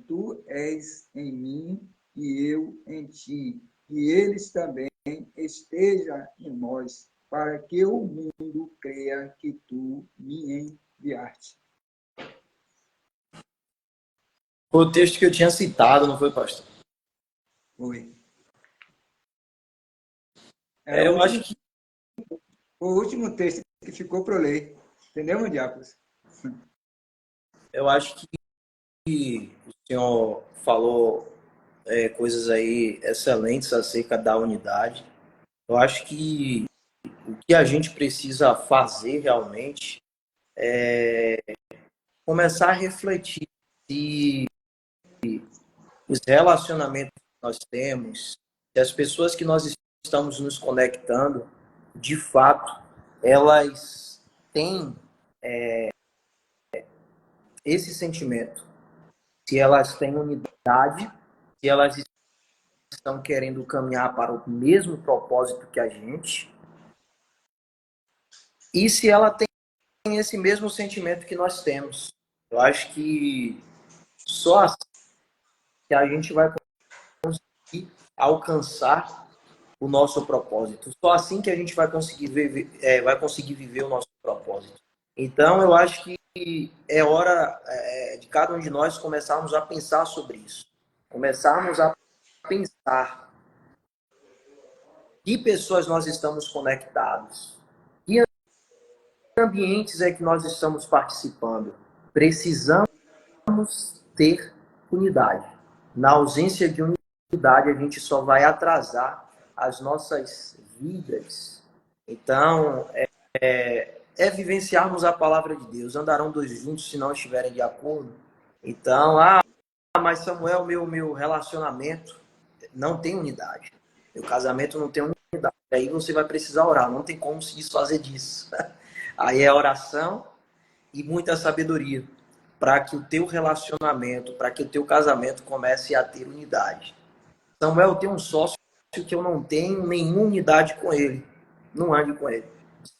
S2: tu és em mim e eu em ti, e eles também estejam em nós, para que o mundo creia que tu me enviaste.
S3: Foi o texto que eu tinha citado, não foi, pastor?
S2: Foi.
S3: Eu acho que
S2: O último texto que ficou para eu ler. Entendeu, meu diácono?
S3: Eu acho que o senhor falou coisas aí excelentes acerca da unidade. Eu acho que o que a gente precisa fazer realmente é começar a refletir se os relacionamentos que nós temos, se as pessoas que nós estamos nos conectando, de fato, elas têm esse sentimento. Se elas têm unidade, se elas estão querendo caminhar para o mesmo propósito que a gente, e se ela tem esse mesmo sentimento que nós temos. Eu acho que só assim que a gente vai conseguir alcançar o nosso propósito. Só assim que a gente vai conseguir viver o nosso propósito. Então, eu acho que é hora de cada um de nós começarmos a pensar sobre isso. Começarmos a pensar que pessoas nós estamos conectados, que ambientes é que nós estamos participando. Precisamos ter unidade. Na ausência de unidade, a gente só vai atrasar as nossas vidas. Então, vivenciarmos a palavra de Deus. Andarão dois juntos se não estiverem de acordo. Então, mas Samuel, meu relacionamento não tem unidade. Meu casamento não tem unidade. Aí você vai precisar orar. Não tem como se desfazer disso. Aí é oração e muita sabedoria para que o teu relacionamento, para que o teu casamento comece a ter unidade. Samuel tem um sócio que eu não tenho nenhuma unidade com ele. Não ande com ele.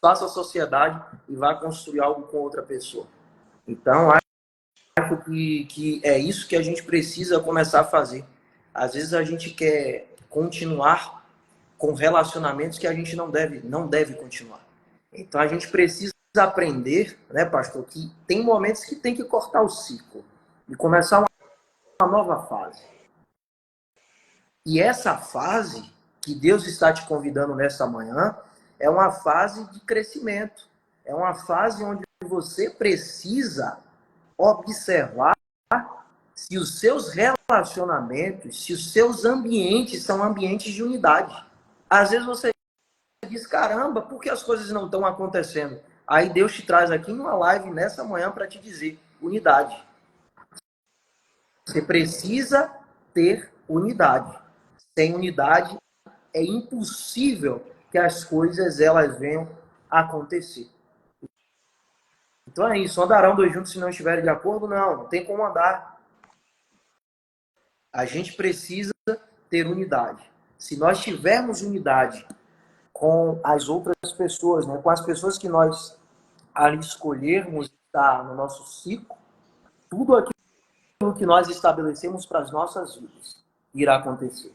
S3: Faça a sociedade e vá construir algo com outra pessoa. Então, acho que é isso que a gente precisa começar a fazer. Às vezes a gente quer continuar com relacionamentos que a gente não deve continuar. Então, a gente precisa aprender, né, pastor, que tem momentos que tem que cortar o ciclo e começar uma nova fase. E essa fase que Deus está te convidando nessa manhã é uma fase de crescimento. É uma fase onde você precisa observar se os seus relacionamentos, se os seus ambientes são ambientes de unidade. Às vezes você diz, caramba, por que as coisas não estão acontecendo? Aí Deus te traz aqui numa live nessa manhã para te dizer, unidade. Você precisa ter unidade. Sem unidade é impossível que as coisas elas venham a acontecer. Então é isso, andarão dois juntos se não estiverem de acordo? Não, não tem como andar. A gente precisa ter unidade. Se nós tivermos unidade com as outras pessoas, né, com as pessoas que nós ali escolhermos estar no nosso ciclo, tudo aquilo que nós estabelecemos para as nossas vidas irá acontecer.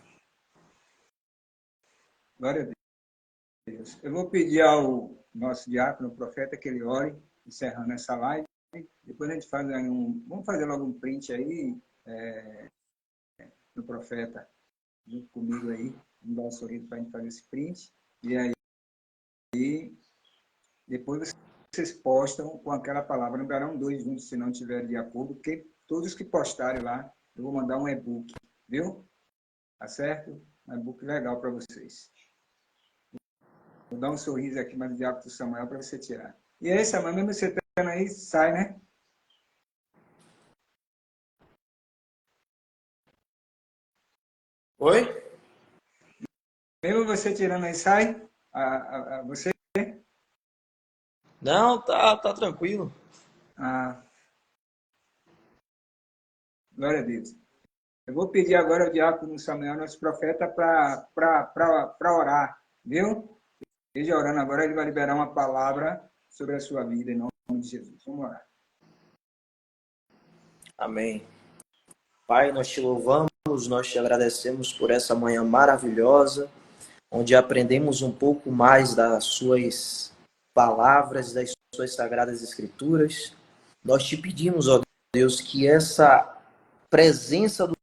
S2: Glória a Deus. Eu vou pedir ao nosso diácono, profeta, que ele ore, encerrando essa live. Depois a gente faz vamos fazer logo um print aí, do profeta, junto comigo aí. Vamos dar um sorriso para a gente fazer esse print. E aí, depois vocês postam com aquela palavra. Não darão dois juntos se não estiverem de acordo, porque todos que postarem lá, eu vou mandar um e-book, viu? Tá certo? Um e-book legal para vocês. Vou dar um sorriso aqui, mas o diácono Samuel, para você tirar. E aí, Samuel, mesmo você estando aí, sai, né?
S3: Oi?
S2: Mesmo você tirando aí, sai? Você?
S3: Não, tá tranquilo.
S2: Ah, glória a Deus. Eu vou pedir agora ao diácono Samuel, nosso profeta, para orar, viu? Esteja orando agora, ele vai liberar uma palavra sobre a sua vida, em nome de Jesus. Vamos orar.
S3: Amém. Pai, nós te louvamos, nós te agradecemos por essa manhã maravilhosa, onde aprendemos um pouco mais das suas palavras, das suas sagradas escrituras. Nós te pedimos, ó Deus, que essa presença do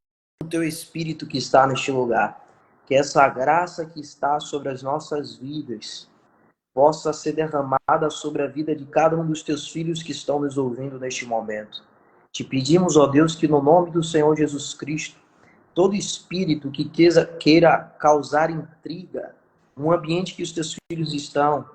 S3: teu Espírito que está neste lugar, que essa graça que está sobre as nossas vidas, possa ser derramada sobre a vida de cada um dos teus filhos que estão nos ouvindo neste momento. Te pedimos, ó Deus, que no nome do Senhor Jesus Cristo, todo espírito que queira causar intriga no ambiente que os teus filhos estão,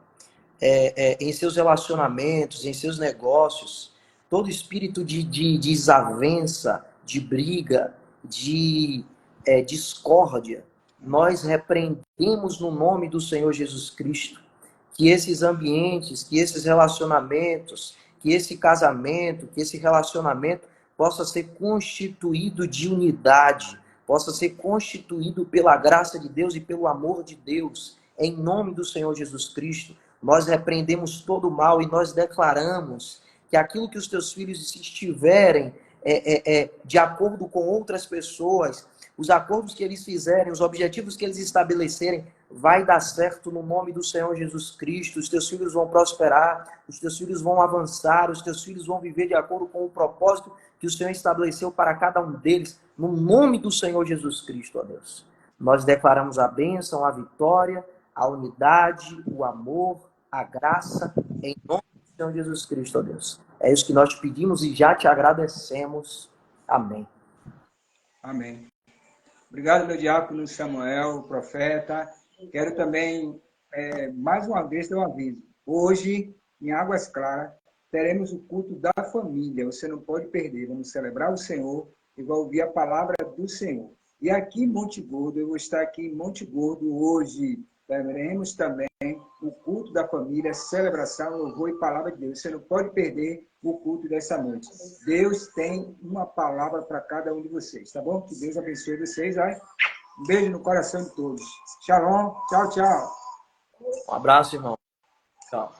S3: em seus relacionamentos, em seus negócios, todo espírito de desavença, de briga, de discórdia, nós repreendemos no nome do Senhor Jesus Cristo que esses ambientes, que esses relacionamentos, que esse casamento, que esse relacionamento possa ser constituído de unidade, possa ser constituído pela graça de Deus e pelo amor de Deus, em nome do Senhor Jesus Cristo. Nós repreendemos todo o mal e nós declaramos que aquilo que os teus filhos estiverem de acordo com outras pessoas, os acordos que eles fizerem, os objetivos que eles estabelecerem, vai dar certo no nome do Senhor Jesus Cristo. Os teus filhos vão prosperar, os teus filhos vão avançar, os teus filhos vão viver de acordo com o propósito que o Senhor estabeleceu para cada um deles, no nome do Senhor Jesus Cristo, ó Deus. Nós declaramos a bênção, a vitória, a unidade, o amor, a graça, em nome do Senhor Jesus Cristo, ó Deus. É isso que nós te pedimos e já te agradecemos. Amém.
S2: Amém. Obrigado, meu diácono Samuel, profeta. Quero também, mais uma vez, dar um aviso. Hoje, em Águas Claras, teremos o culto da família. Você não pode perder. Vamos celebrar o Senhor e vai ouvir a palavra do Senhor. E aqui em Monte Gordo, eu vou estar aqui em Monte Gordo hoje. Teremos também o culto da família, celebração, louvor e palavra de Deus. Você não pode perder o culto dessa noite. Deus tem uma palavra para cada um de vocês, tá bom? Que Deus abençoe vocês. Vai. Um beijo no coração de todos. Shalom. Tchau, tchau.
S3: Um abraço, irmão. Tchau.